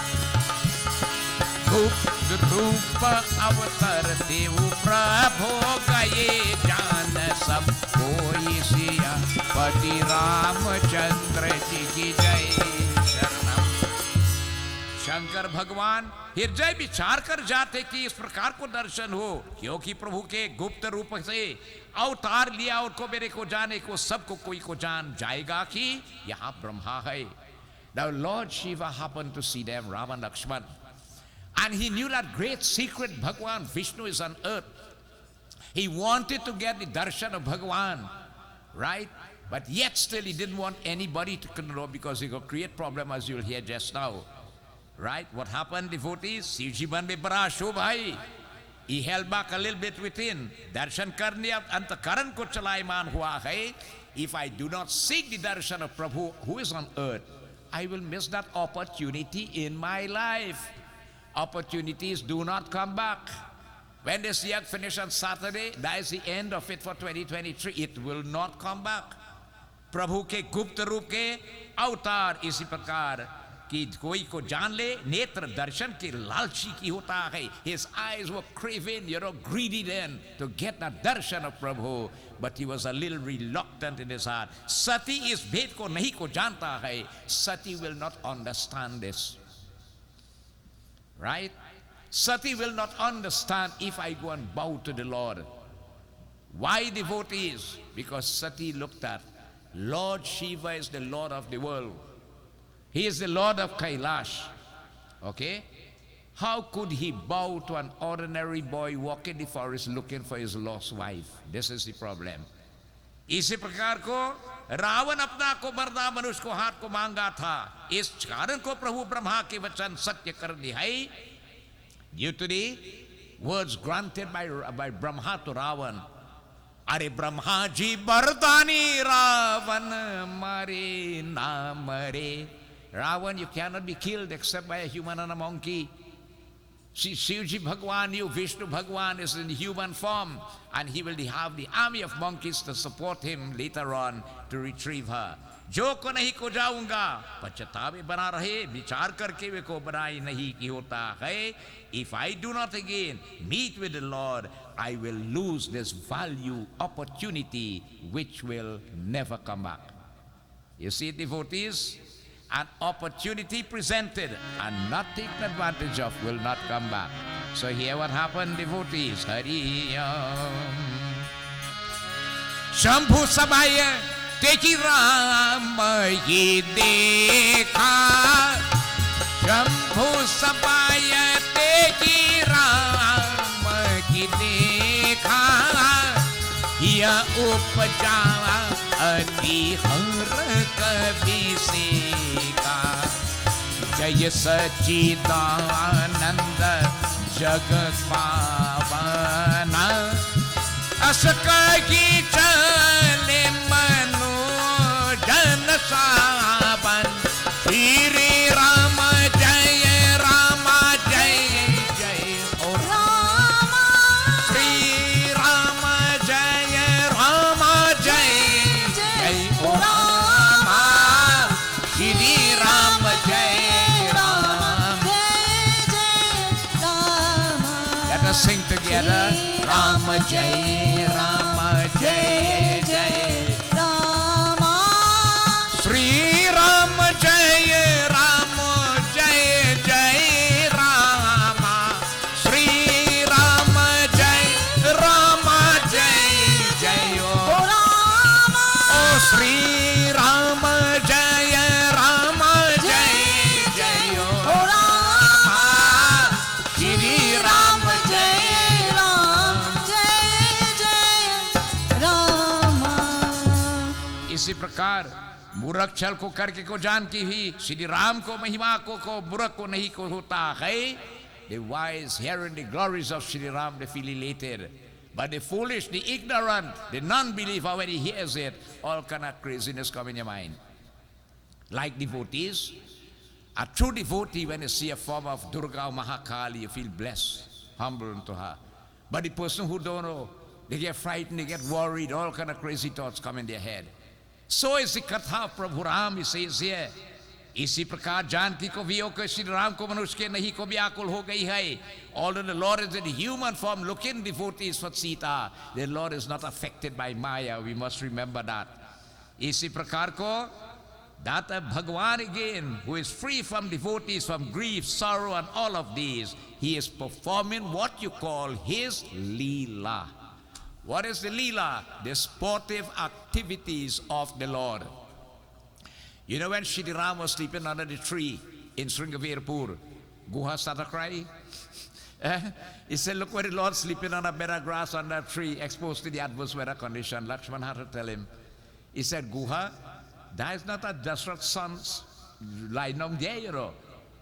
गुप्त रूप अवतर देव प्रभु गए जान सब कोई सिया पति रामचंद्र जी की जय शरणम. शंकर भगवान हृदय विचार कर जाते कि इस प्रकार को दर्शन हो, क्योंकि प्रभु के गुप्त रूप से अवतार लिया और को मेरे को जाने को सबको कोई को जान जाएगा कि यहाँ ब्रह्मा है. Now Lord Shiva happened to see them, Ram and Lakshman, and he knew that great secret Bhagwan Vishnu is on earth. He wanted to get the darshan of Bhagwan, right? But yet still he didn't want anybody to know, because he could create problem, as you'll hear just now. Right? What happened, devotees? Shivji ban mein bada shubh hai. He held back a little bit within. Darshan karne ab antakaran ko chalayman hua hai. If I do not seek the darshan of Prabhu who is on earth, I will miss that opportunity in my life. Opportunities do not come back. When this yag finish on Saturday, that is the end of it for 2023. It will not come back. Prabhu ke gupta roop ke avatar isi prakar कि कोई को जान ले, नेत्र दर्शन के लालची की होता है. His eyes were craving, greedy then to get the darshan of Prabhu, but he was a little reluctant in his heart. Sati इस भेद को नहीं को जानता है. Sati will not understand this, right? Sati will not understand if I go and bow to the Lord. Why, devotees? Because Sati looked at Lord Shiva is the Lord of the world. He is the Lord of Kailash. Okay? How could he bow to an ordinary boy walking the forest looking for his lost wife? This is the problem. इसी प्रकार को रावण अपना को मर्दा मनुष्य को हाथ को मांगा था. इस कारण को प्रभु ब्रह्मा के वचन सत्य कर दिखाई. Due to the words granted by Brahma to Ravan. अरे ब्रह्मा जी बरदानी रावण मरे ना मरे. Ravan, you cannot be killed except by a human and a monkey. Shivji Bhagwan, you Vishnu Bhagwan is in human form, and he will have the army of monkeys to support him later on to retrieve her. जो को नहीं को जाऊंगा, पश्चाताप बना रहे, विचार करके वे को बनाई नहीं की होता है. If I do not again meet with the Lord, I will lose this value opportunity which will never come back. You see, devotees, an opportunity presented and not taken advantage of will not come back. So here what happened, devotees. Hari Om. Shambhu Sabaya Teki Ram Ye Dekha. Shambhu Sabaya Teki Ram Ye Dekha. Ya Upajava Ati Har Kavi Se. जय सच्चिदानंद जगत पावन अस कही सावन श्री राम जय जय ओ राम श्री राम जय जय ओ राम श्री राम जय Ram Let us sing together Ram Jai Jai Rama Sri Ram Jai Jai Rama Sri Ram Jai Jai O Rama Oh Sri Ram Jai Jai O Rama Shri Ram Jai Rama इसी प्रकार मूर्ख छल को करके को जान की ही श्री राम को महिमा को मूर्ख को नहीं को होता है. The wise hearing the glories of Shri Ram, they feel elated. But the foolish, the ignorant, the non-believer, when he hears it, all kind of craziness come in your mind. Like devotees, a true devotee, when you see a form of Durga or Mahakali, you feel blessed, humble unto her. But the person who don't know, they get frightened, they get worried, all kind of crazy thoughts come in their head. So is the katha of Prabhu Ram, he says here. इसी प्रकार जानकी को भी होकर श्री राम को मनुष्य के नहीं को व्याकुल हो गई है. Although the Lord is in human form looking devotees for Sita, the Lord is not affected by Maya. We must remember that. इसी प्रकार को that Bhagwan again, who is free from devotees, from grief, sorrow and all of these, he is performing what you call his Leela. What is the Leela? The sportive activities of the Lord. You know when Shri Ram was sleeping under the tree in Sringavirpur, Guha started crying. He said, look where the Lord sleeping on a bed of grass under a tree, exposed to the adverse weather condition. Lakshman had to tell him. He said, Guha, that is not a Dasrat's son's lying down there, you know.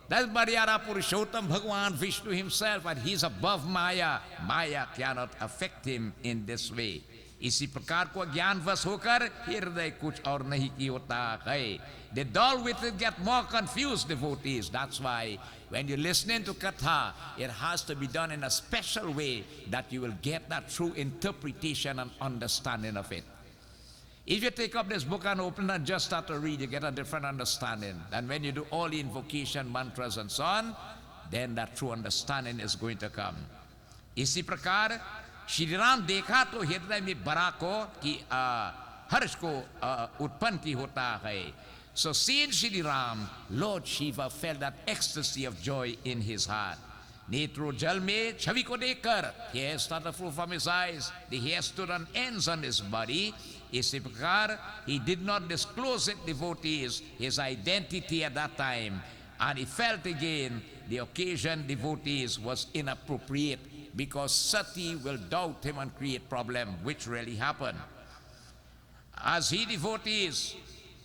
That's Maryada Purushottam Bhagwan Vishnu himself, and he's above Maya. Maya cannot affect him in this way. इसी प्रकार को ज्ञानवश होकर हृदय कुछ और नहीं की होता है. The dull witted get more confused, devotees. That's why when you're listening to katha, it has to be done in a special way that you will get that true interpretation and understanding of it. If you take up this book and open and just start to read, you get a different understanding. And when you do all the invocation, mantras and so on, then that true understanding is going to come. इसी प्रकार श्री राम देखा तो हृदय में बड़ा को कि हर्ष को उत्पन्न की होता है. So seeing Shri Ram, Lord Shiva felt that ecstasy of joy in his heart. नेत्रो जल में छवि को देखकर hair started to flow from his eyes. The hair stood on ends on his body. इसी प्रकार he did not disclose it, devotees, his identity at that time, and he felt again the occasion, devotees, was inappropriate because Sati will doubt him and create problem, which really happened. As he, devotees,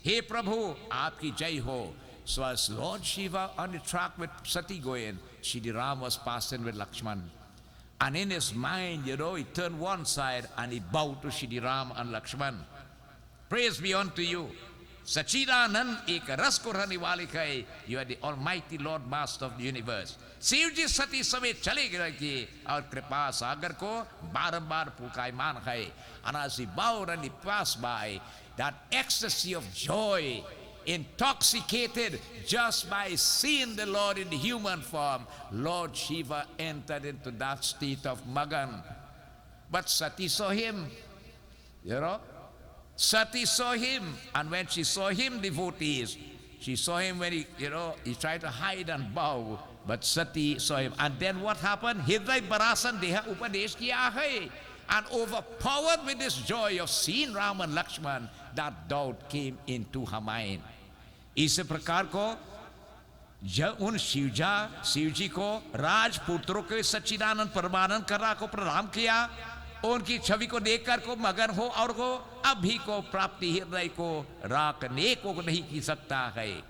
hey Prabhu, aapki jai ho. So as Lord Shiva on the track with Sati going, Shri Ram was passing with Lakshman. And in his mind, you know, he turned one side and he bowed to Shri Ram and Lakshman. Praise be unto you. Sachidanand ek ras ko rahne wale hai. You are the Almighty Lord Master of the universe. Shiv जी सती समेत चले गए कि और कृपा सागर को बारंबार पुकायमान है. And as he bowed and he passed by, that ecstasy of joy, intoxicated just by seeing the Lord in the human form, Lord Shiva entered into that state of Magan. But Sati saw him, you know. Sati saw him, and when she saw him, devotees, she saw him when he, you know, he tried to hide and bow, but Sati saw him. And then what happened? Hriday Barasan Deha Upadesh kiya hai. And overpowered with this joy of seeing Ram and Lakshman, that doubt came into her mind. इस प्रकार को जब उन शिव जी को राजपुत्रों के सच्चिदानंद परमानंद करा को प्रणाम किया, उनकी छवि को देखकर को मगन हो और को अभी को प्राप्ति हृदय को राखने को नहीं की सकता है.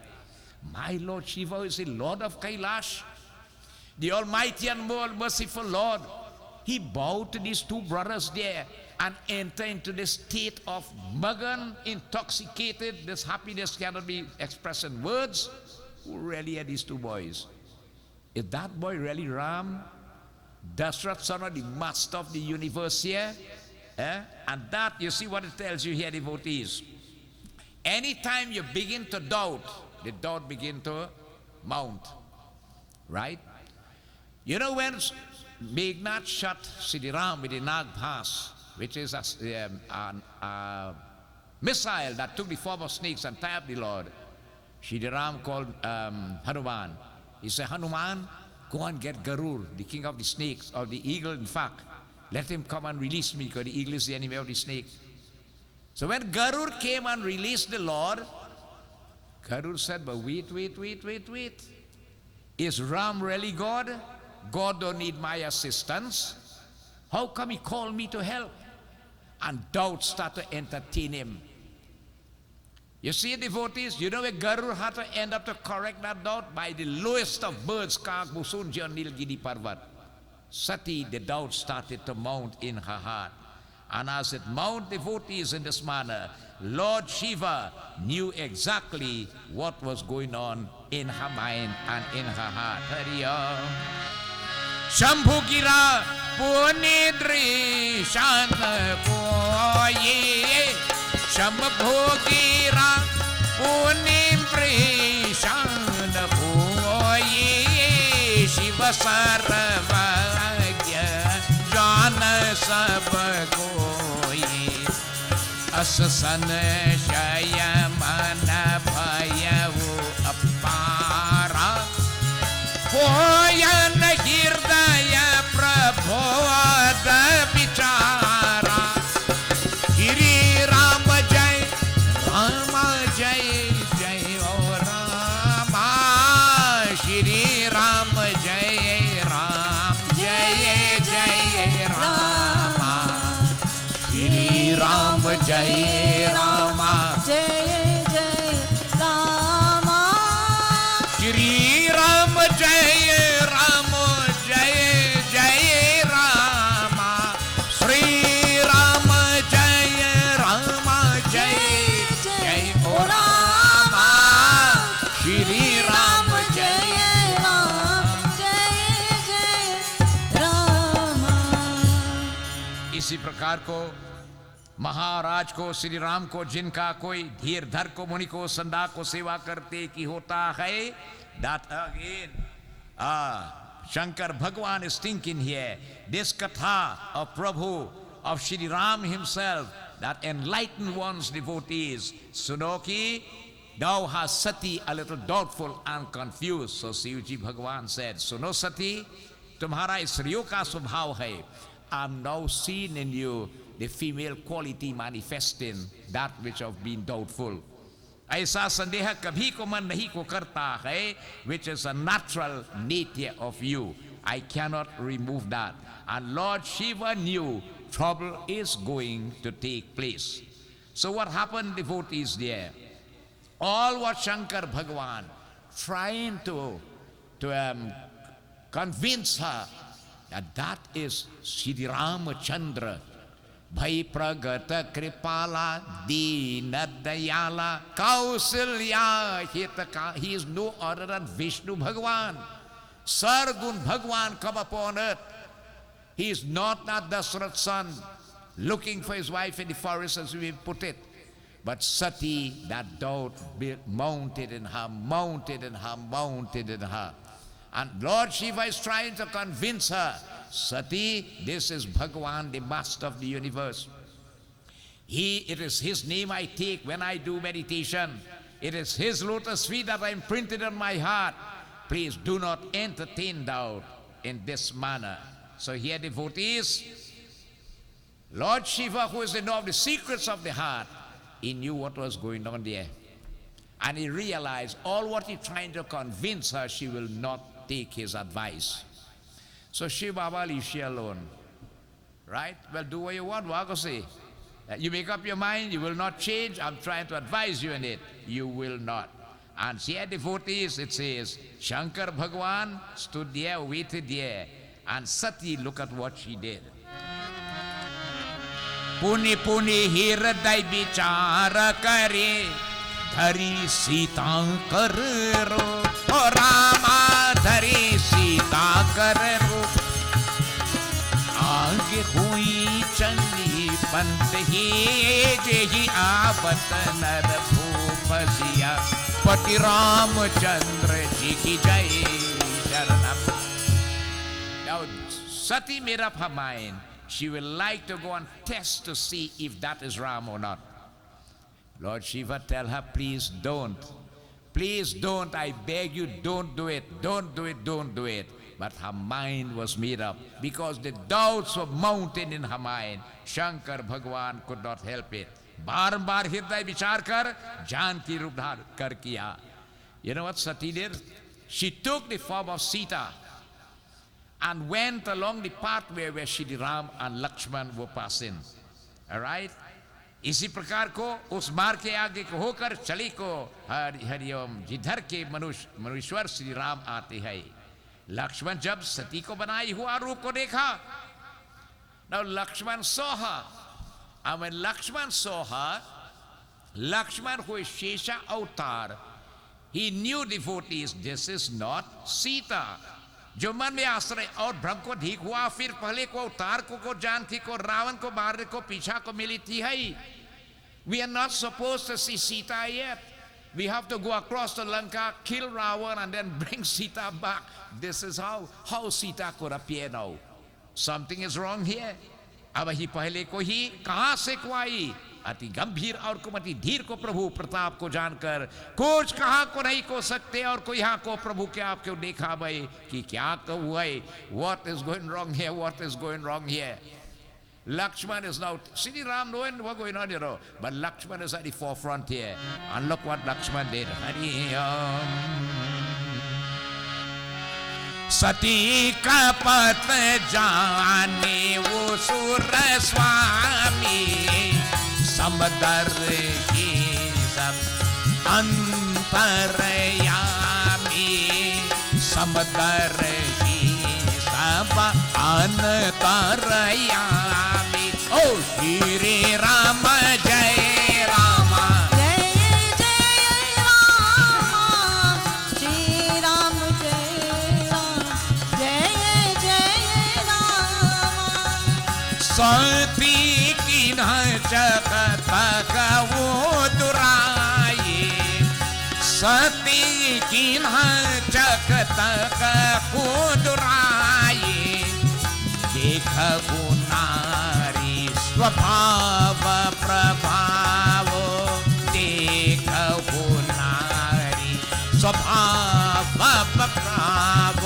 My Lord Shiva is the Lord of Kailash, the Almighty and more merciful Lord. he bowed to these two brothers there and entered into this state of Magan, intoxicated. This happiness cannot be expressed in words. Who really are these two boys? Is that boy really Ram? Dashrath, son of the master of the universe here? And that, you see what it tells you here, devotees. Anytime you begin to doubt, the doubt begin to mount. Right? You know when Meghnad shot Siddhiram with the Nag Pass, which is a missile that took the form of snakes and tied up the Lord, Siddhiram called Hanuman. He said, Hanuman, go and get Garur, the king of the snakes, or the eagle in fact. Let him come and release me, because the eagle is the enemy of the snake. So when Garur came and released the Lord, Garur said, but wait. Is Ram really God? God don't need my assistance. How come he called me to help? And doubt started to entertain him. You see, devotees, you know where Garur had to end up to correct that doubt? By the lowest of birds, Kak Busun Nilgiri Parvat. Sati, the doubt started to mount in her heart. And as it mounted, devotees, in this manner, Lord Shiva knew exactly what was going on in her mind and in her heart. Hariya Shambhu Gira Punidri Shana Koye Shambhu Gira Punidri Shana Koye Shiva Saravagya Jana Sabagoye Asasan Shayamana Bhayavu Apara Poyan Hirdaya Prabhoda Bichara Shri Rama Jai Rama Jai Jai O Rama Shri Rama Jai Ram Jai Jai Rama Shri Rama Jai Rama Jai Jai Rama Shri Rama Jai Rama Jai Jai Rama Shri Rama Jai Rama Jai Jai O Rama Shri Rama Jai इसी प्रकार को महाराज को श्री राम को जिनका कोई धीर धर को मुनि को संदा को सेवा करते की होता है that again Shankar Bhagwan is thinking here this katha of Prabhu of Shri Ram himself that enlightened one's devotees. Sunoki, thou hast Sati a little doubtful and confused. So Shivji Bhagwan said, Suno Sati, tumhara isriyo ka swabhav hai. I'm now seeing in you the female quality manifesting that which have been doubtful. ऐसा संदेह कभी को मन नहीं को करता है, which is a natural nature of you. I cannot remove that. And Lord Shiva knew trouble is going to take place. So what happened, devotees there? All what Shankar Bhagwan trying to convince her that is Shri Ramachandra. Bhai Pragata Kripala Dina Dayala Kausalya Hitaka. He is no other than Vishnu Bhagwan. Sargun Bhagwan come upon earth. He is not that Dashrath's son looking for his wife in the forest, as we put it. But Sati, that doubt mounted in her, mounted in her, mounted in her. And Lord Shiva is trying to convince her, Sati, this is Bhagwan, the master of the universe. It is his name I take when I do meditation. It is his lotus feet that I imprinted on my heart. Please do not entertain doubt in this manner. So here, devotees, Lord Shiva, who is the knower of the secrets of the heart, he knew what was going on there. And he realized all what he's trying to convince her, she will not take his advice. So Shiva Baba leaves she alone. Right? Well, do what you want, Wagose. You make up your mind, you will not change. I'm trying to advise you in it. You will not. And here, devotees, it says, Shankar Bhagwan stood there, waited there. And Sati, look at what she did. Puni puni hirday bichara kare, dhari Sita kar ro. O Rama dhari Sita kar ro. आगे हुई चली पंत ही जेहि आवत नर भूपसिया पति रामचंद्र जी की जय शरणम. Now Sati made up her mind. She will like to go and test to see if that is Ram or not. Lord Shiva tell her, please don't. Please don't. I beg you, don't do it. Don't do it. Don't do it. But her mind was made up because the doubts were mounting in her mind. Shankar Bhagwan could not help it. बार-बार हृदय विचार कर जानकी रूप धार कर किया. You know what Sati did? She took the form of Sita and went along the pathway where Shri Ram and Lakshman were passing. All right? इसी प्रकार को उस मार्ग के आगे को होकर चली को हरिओम जिधर के मनुष्वर श्री राम आते हैं. Lakshman जब सती को बनाई हुआ रूप को देखा. Now Lakshman saw her. And when Lakshman saw her, Lakshman who is Shesha Avatar, he knew devotees, this is not Sita. जो मन में आश्रय और भ्रम को ठीक हुआ, फिर पहले को अवतार को जानकी को रावण को मारने को पीछा को मिली थी है. We are not supposed to see Sita yet. We have to go across the Lanka, kill Ravan and then bring Sita back. This is how Sita could appear now. Something is wrong here. अब ही पहले को ही कहां से को आई. अति गंभीर और कुमति धीर को प्रभु प्रताप को जानकर कुछ कहां को नहीं को सकते और को यहाँ को प्रभु के आपको देखा भाई कि क्या हुआ है. What is going wrong here? What is going wrong here? Lakshman is now, Sri Ram knowing what's going on, you know, but Lakshman is at the forefront here. And look what Lakshman did. Sati ka pat jaane wo sur swami samdar ki sab antarayami samdar ki sab antarayami. Oh Shri Rama Jai Rama Jai Jai Rama Shri Ram Jai Ram Jai Jai Rama. Sati ki nachak tak wo duraye Sati ki nachak tak wo duraye देखो नारी स्वभाव प्रभाव देखो नारी स्वभाव प्रभाव.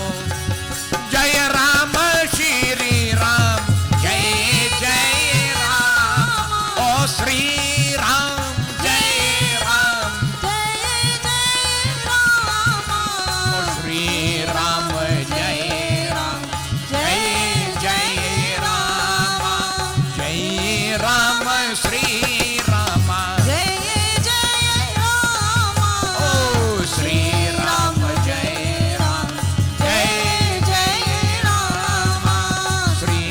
जय राम श्री राम जय जय राम. ओ श्री राम जय राम जय जय राम. ओ श्री राम जय राम जय जय राम जय राम श्री राम जय जय राम. ओ श्री राम जय राम जय जय राम श्री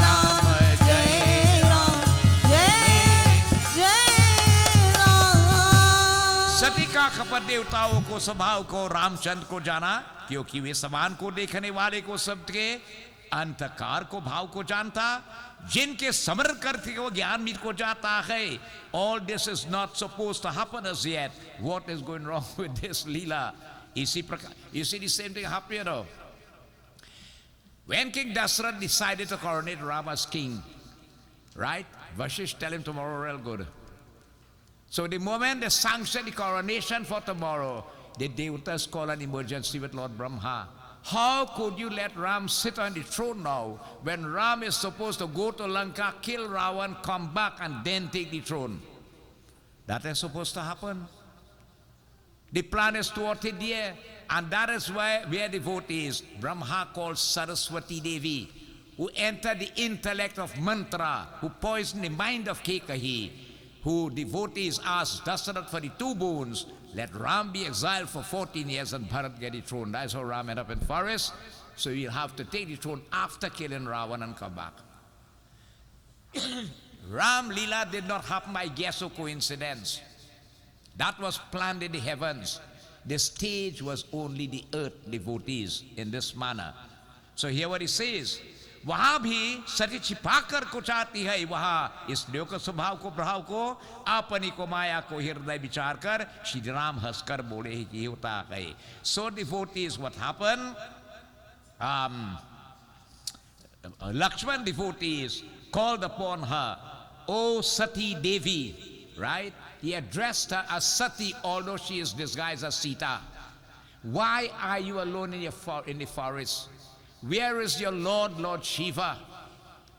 राम जय राम जय जय राम. सती का खपत देवताओं को स्वभाव को रामचंद्र को जाना क्योंकि वे समान को देखने वाले को सबके अंतकार को भाव को जानता. जिनके समरण करते वो ज्ञान मीत को जाता है. All this is not supposed to happen as yet. What is going wrong with this Leela? इसी प्रकार, you see the same thing happen, you know. When King Dasarath decided to coronate Rama as king, right? Vashish tell him tomorrow real good. So the moment they sanctioned the coronation for tomorrow, the Devatas call an emergency with Lord Brahma. How could you let Ram sit on the throne now when Ram is supposed to go to Lanka, kill Ravan, come back and then take the throne? That is supposed to happen. The plan is thwarted here, and that is where devotees, Brahma calls Saraswati Devi, who entered the intellect of mantra, who poisoned the mind of Kekahi, who devotees asked Dasarath for the 2 boons, let Ram be exiled for 14 years and Bharat get the throne. That's how Ram ended up in forest. So he'll have to take the throne after killing Ravan and come back. Ram Leela did not happen by guess or coincidence. That was planned in the heavens. The stage was only the earth devotees in this manner. So hear what he says. वहां भी सती छिपाकर कुछ आती है वहां इस देव के स्वभाव को प्रभाव को अपनी को माया को हृदय विचार कर श्री राम हंसकर बोले ही कि होता है. So devotees, what happened? Lakshman devotees called upon her, O Sati Devi, right? He addressed her as Sati, although she is disguised as Sita. Why are you alone in the forest? Where is your Lord, Lord Shiva?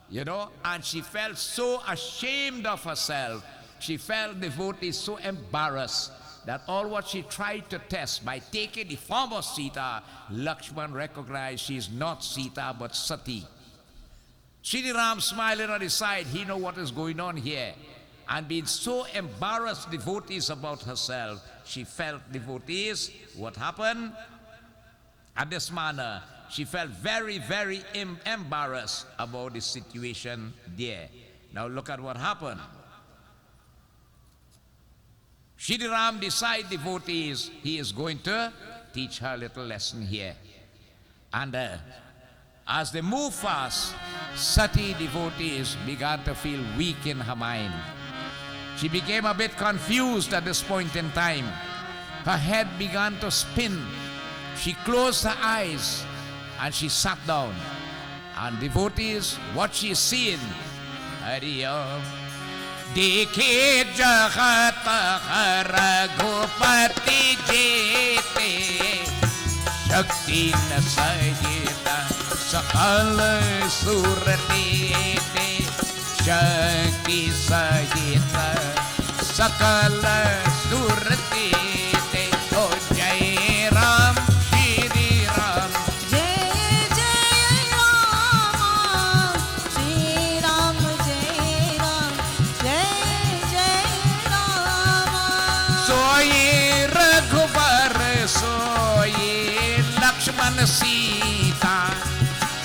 You know, and she felt so ashamed of herself. She felt devotee so embarrassed that all what she tried to test by taking the form of Sita, Lakshman recognized she is not Sita but Sati. Shri Ram smiling on his side, he know what is going on here. And being so embarrassed devotees about herself, she felt devotees, what happened? At this manner, she felt very, very embarrassed about the situation there. Now look at what happened. Shri Ram decided devotees, he is going to teach her a little lesson here. And as they move fast, Sati devotees began to feel weak in her mind. She became a bit confused at this point in time. Her head began to spin. She closed her eyes and she sat down. And devotees, what she is seeing, Hari Om, Dekhe jagat raghupati jete, Shakti na sajita sakal surati te, Shakti sajita sakal surati te. Oh Jai Ram, Shri Ram, Jai Jai Ram, Shri Ram, Jai Ram, Jai Jai Ram. Soye Raghuvar, soye Lakshman Sita,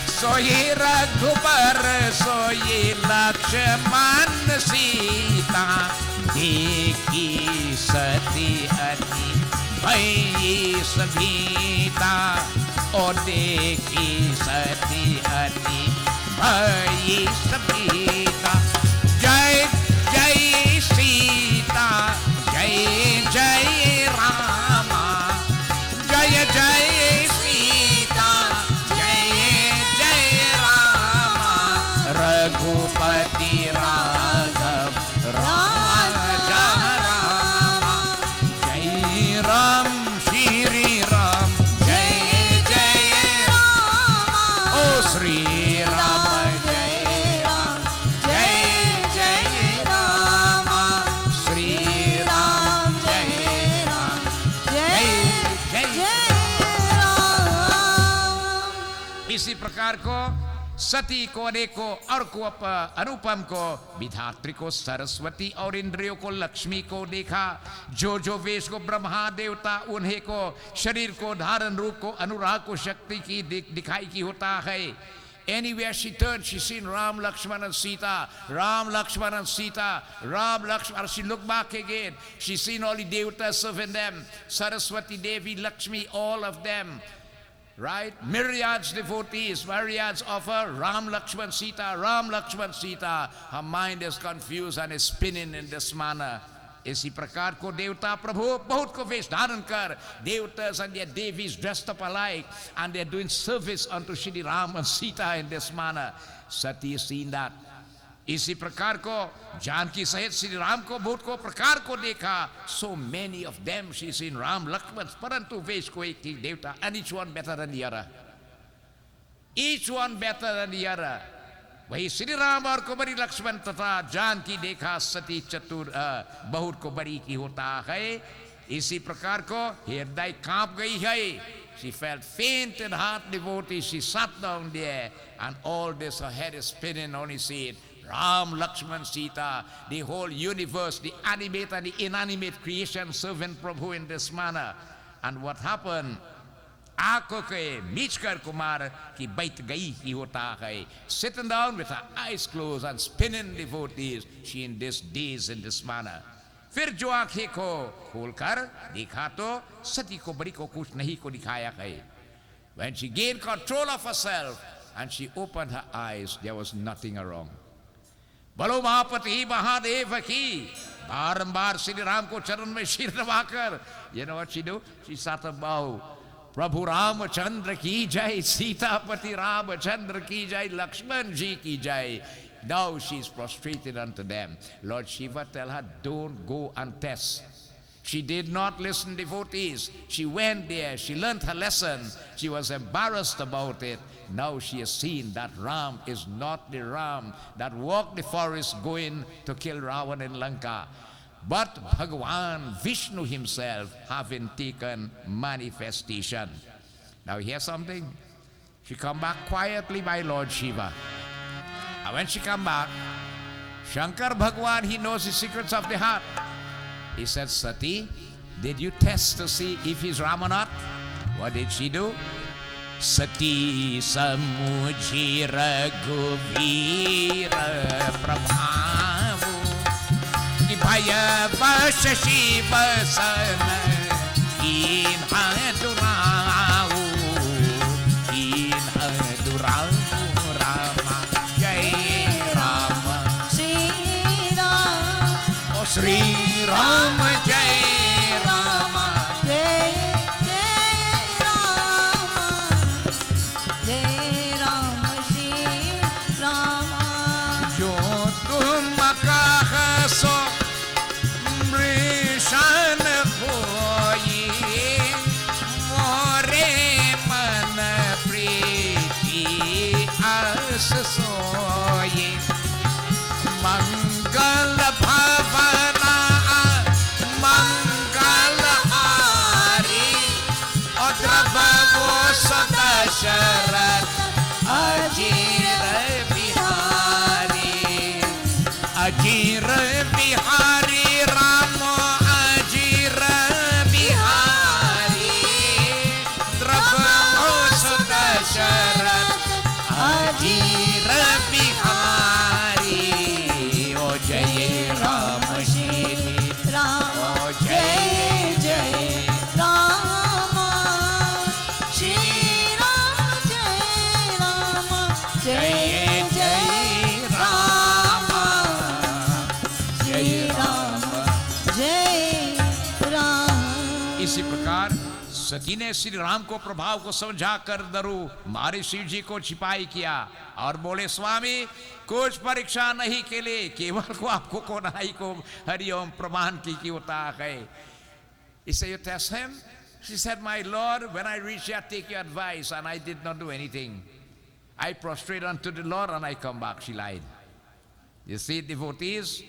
soye Raghuvar, soye Lakshman Sita. Dekhi Sati Ati bhai sabhita, o dekhi Sati Ati bhai sabhita. Jai Jai Sita, Jai Jai Rama, Jai Jai Sita, Jai Jai Rama. Raghupati Raghav Raja Rama, Jai Ram, Shri Ram, Jai Jai Rama. Oh Sri Rama, Jai Ram, Jai Jai Rama. Sri Ram, Jai Ram, Jai Jai Ram. इसी प्रकार को सती को अनेको और को अनुपम को विधात्री को सरस्वती और इंद्रियों को लक्ष्मी को देखा. जो जो वेश को ब्रह्मा देवता उन्हें को शरीर को धारण रूप को अनुराग को शक्ति की दिखाई की होता है. Anywhere she turned, she seen Ram, Lakshman and Sita, Ram, Lakshman and Sita, Ram, Lakshman. She looked back again, she seen all the devatas serving them, Saraswati Devi, Lakshmi, all of them. Right? Myriads devotees, myriads of her, Ram, Lakshman, Sita, Ram, Lakshman, Sita. Her mind is confused and is spinning in this manner. इसी प्रकार को देवता प्रभु बहुत को वेश धारण कर, devatas and their devis dressed up alike, and they're doing service unto Shri Ram and Sita in this manner. Sati is seen that. इसी प्रकार को जानकी सहित श्री राम को बहुत को प्रकार को देखा. So many of them she seen Ram, Lakshman, परंतु वेश को एक ही देवता, and each one better than the other. Each one better than the other. वही श्री राम और कुमारी लक्ष्मण तथा जानकी देखा सती चतुर बहुत को बड़ी की होता है. इसी प्रकार को हृदय कांप गई है. She felt faint in heart, devotee. She sat down there, and all this her head is spinning on his seat. Ram, Lakshman, Sita, the whole universe, the animate and the inanimate creation servant Prabhu in this manner. And what happened? आंखों के मीचकर कुमार की बैठ गई ही होता है. Sitting down with her eyes closed and spinning devotees, she in this days in this manner. फिर जो आंखें को खोलकर देखा तो सती को बड़ी को कुछ नहीं को दिखाया है. When she gained control of herself and she opened her eyes, there was nothing wrong. बलो महापति महादेव की बारंबार श्री राम को चरण में शीर नवाकर, you know what she do? She sat above. प्रभु रामचंद्र की जय, सीतापति रामचंद्र की जय, लक्ष्मण जी की जय. Now she is prostrated unto them. Lord Shiva tell her, don't go and test. She did not listen, devotees. She went there, she learned her lesson. She was embarrassed about it. Now she has seen that Ram is not the Ram that walked the forest going to kill Ravan in Lanka, but Bhagavan Vishnu himself having taken manifestation. Now here's something. She come back quietly by Lord Shiva. And when she come back, Shankar Bhagavan, he knows the secrets of the heart. He said, Sati, did you test to see if he's Ram or not? What did she do? Sati samuji raghuvira prabhavu ki bhaya vasha shiva sana in haduravu Rama Jai Rama Shri Ram, Oh Shri Rama Jai Rama Jai Rama, Jai Rama, Shri Rama. Jo tum kahaso mrishan hoyi more man priti as soye mangal bhavana mangal hari adrabavo sadasharat ajir bihari Ramo ajir bihari drabavo sadasharat ajir bihari oh jai Ram Shri Ram, oh Jai Jai Rama, Shri Ram, Jai Rama, Jai Jai Rama, Shri Ram, Jai Ram. इसी प्रकार सती ने श्री राम को प्रभाव को समझा कर दरु मारे शिव जी को छिपाई किया और बोले स्वामी कुछ परीक्षा नहीं के लिए केवल को आपको कोनाई को हरिओम प्रमाण की होता है. He said, you test him? She said, my Lord, when I reach here, take your advice, and I did not do anything. I prostrate unto the Lord and I come back. She lied. You see, devotees,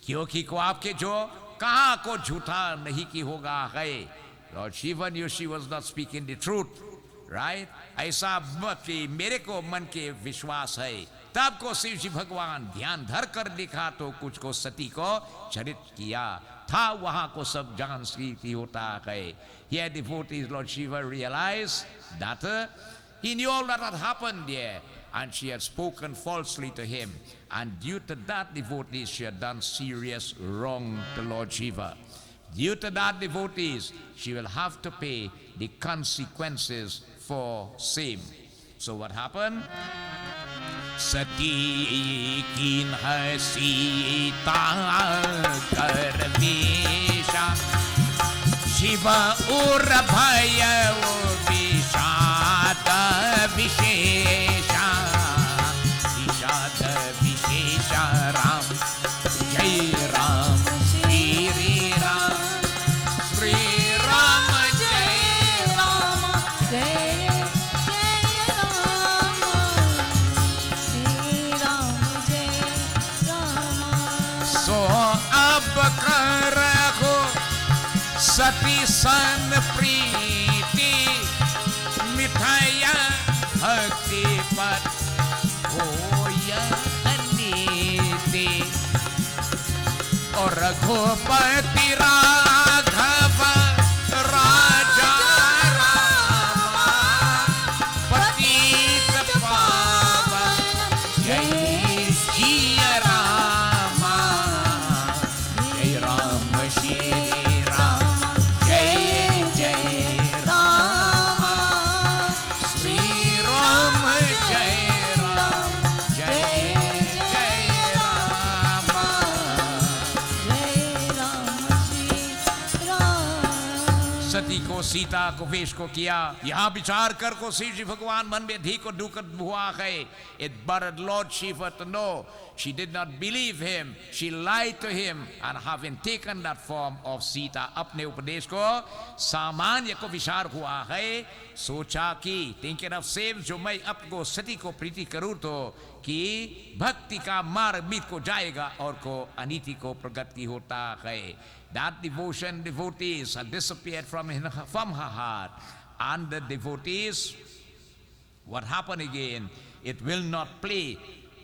क्योंकि को आपके जो कहाँ को झूठा नहीं की होगा है. Lord Shiva knew she was not speaking the truth, right? ऐसा कि मेरे को मन के विश्वास है. तब को शिव जी भगवान ध्यान धर कर देखा तो कुछ को सती को चरित किया था. वहां को सब जान की होता है. Here devotees, Lord Shiva realized that he knew all that had happened there, and she had spoken falsely to him, and due to that, devotees, she had done serious wrong to Lord Shiva. Due to that, devotees, she will have to pay the consequences for same. So what happened? Sati kinha Sita karvesha Shiva urabhaya vishada vishesha Vishada vishesha Ram Jai Ram Shri Ram Shri Ram Jai Rama, Jai Jai Rama, Shri Ram, Jai Rama. So ab karaho sati san preeti mithaya bhakti pat hoya ani और रघुपति राघव राजा रामा पतित पावन जय सिया रामा जय राम श्री राम जय जय राम श्री राम जय राम जय जय राम जय राम श्री राम। सती को सीता को वेश को किया यहाँ विचार कर को श्री जी भगवान मन में धी को दुखद हुआ है it bothered Lord Shiva to know she did not believe him, she lied to him, and having taken that form of Sita अपने उपदेश को सामान्य को विचार हुआ है सोचा कि thinking of same जो मैं आपको सती को प्रीति करूँ तो कि भक्ति का मार्ग बीत को जाएगा और को अनीति को प्रगति होता है that devotion devotees had disappeared from her heart and the devotees what happened again it will not play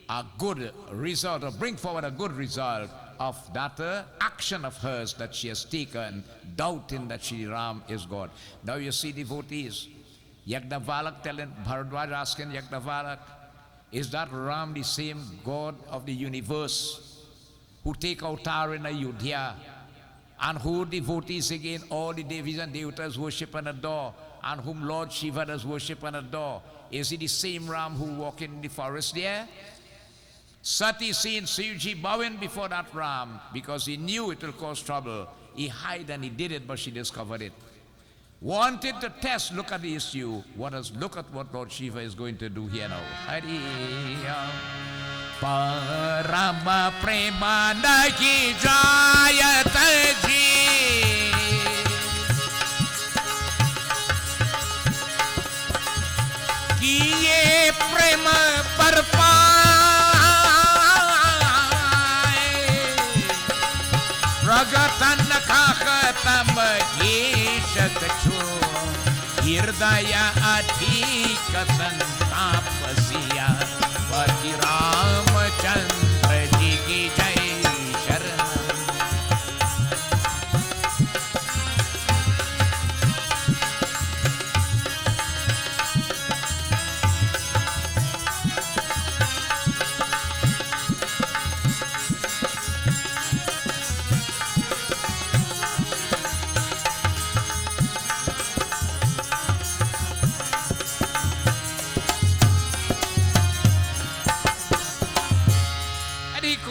a good result or bring forward a good result of that action of hers that she has taken doubting that Shri Ram is God. Now you see devotees Yagnavalak telling Bharadwaj asking Yagnavalak is that Ram the same God of the universe who take avatar in Ayodhya and who devotees again all the Devis and Devatas worship and adore and whom Lord Shiva does worship and adore? Is it the same Ram who walked in the forest there? Sati seen Shivji bowing before that Ram because he knew it will cause trouble. He hid and he did it, but she discovered it. Wanted to test, look at the issue. Look at what Lord Shiva is going to do here now. Hari Parama Premana ki jayat ji किए प्रेम पर पाए प्रगतन का खत्म ईशक छो हृदय अधिक संताप सिया पति रामचंद्र जी की जय शरण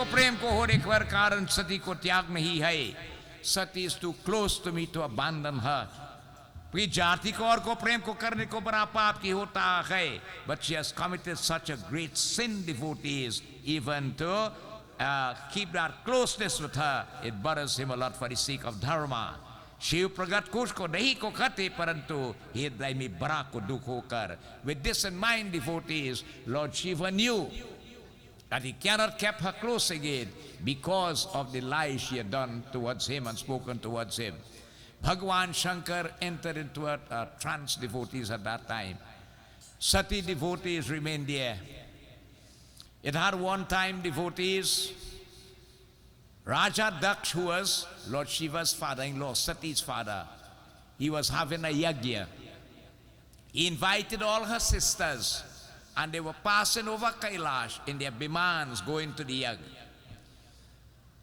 प्रेम को होने के कारण सती को त्याग नहीं है सती is too close to me to abandon her कि जाति को और को प्रेम को करने को बड़ा पाप की होता है but she has committed such a great sin devotees even to keep that closeness with her it bothers him a lot for the sake of dharma Shiv प्रगट कुश को नहीं को कहते परंतु हृदय में बड़ा को दुख होकर with this in mind devotees Lord Shiva knew that he cannot keep her close again because of the lies she had done towards him and spoken towards him. Bhagwan Shankar entered into a trance devotees at that time. Sati devotees remained there. It had one time devotees, Raja Daksh, who was Lord Shiva's father-in-law, Sati's father, he was having a yagya. He invited all her sisters and they were passing over Kailash in their bimans going to the yag.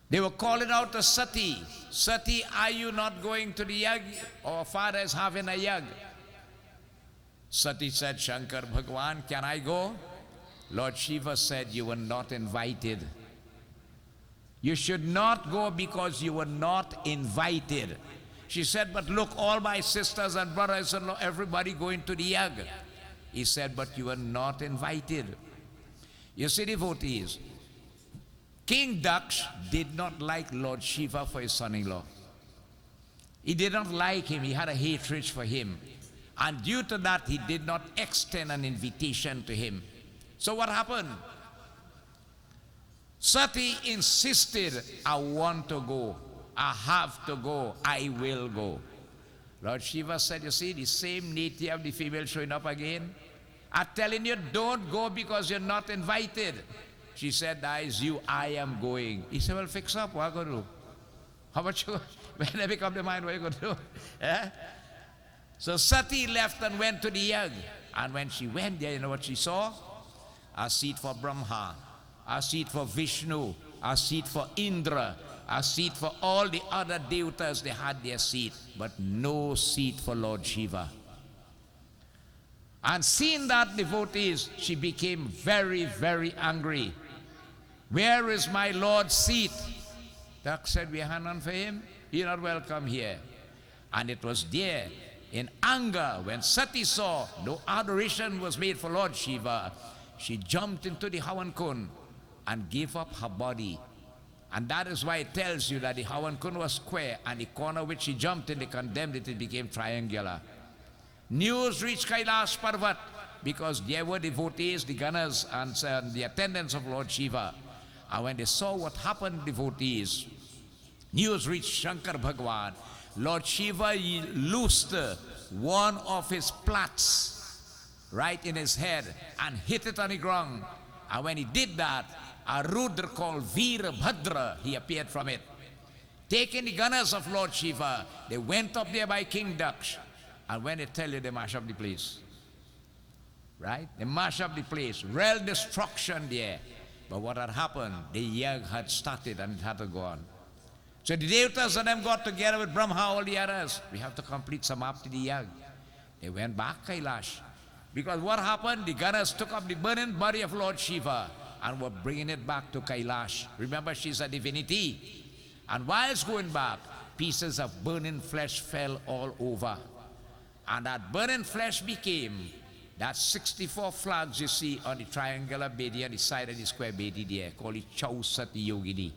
They were calling out to Sati, Sati, are you not going to the yag? Our father is having a yag. Sati said, Shankar Bhagwan, can I go? Lord Shiva said, you were not invited. You should not go because you were not invited. She said, but look, all my sisters and brothers-in-law, everybody going to the yag. He said, but you are not invited. You see, devotees, King Daksh did not like Lord Shiva for his son-in-law. He did not like him. He had a hatred for him. And due to that, he did not extend an invitation to him. So what happened? Sati insisted, I want to go. I have to go. I will go. Lord Shiva said, you see, the same nature of the female showing up again. I'm telling you, don't go because you're not invited. She said, that is you, I am going. He said, well, fix up, what are you going to do? How about you? When they make up their mind, what are you going to do? Eh? So Sati left and went to the Yag. And when she went there, you know what she saw? A seat for Brahma, a seat for Vishnu, a seat for Indra, a seat for all the other devatas. They had their seat, but no seat for Lord Shiva. And seeing that, devotees, she became very, very angry. Where is my Lord's seat? Duck said, we have none for him. You're not welcome here. And it was there, in anger, when Sati saw no adoration was made for Lord Shiva, she jumped into the Havan Kund and gave up her body. And that is why it tells you that the Havan Kund was square, and the corner which she jumped in, they condemned it, it became triangular. News reached Kailash Parvat, because there were devotees, the gunners, and the attendants of Lord Shiva. And when they saw what happened, devotees, news reached Shankar Bhagwan. Lord Shiva loosed one of his plaits right in his head and hit it on the ground. And when he did that, a Rudra called Veerabhadra, he appeared from it. Taking the gunners of Lord Shiva, they went up there by King Daksh. And when they tell you, they mash up the place. Right? They mash up the place. Real destruction there. But what had happened, the Yag had started and it had to go on. So the devatas and them got together with Brahma, all the others. We have to complete some up to the Yag. They went back Kailash. Because what happened, the gunners took up the burning body of Lord Shiva and were bringing it back to Kailash. Remember, she's a divinity. And whilst going back, pieces of burning flesh fell all over. And that burning flesh became that 64 flags you see on the triangular bedi on the side of the square bedi there, called it Chausati Yogini.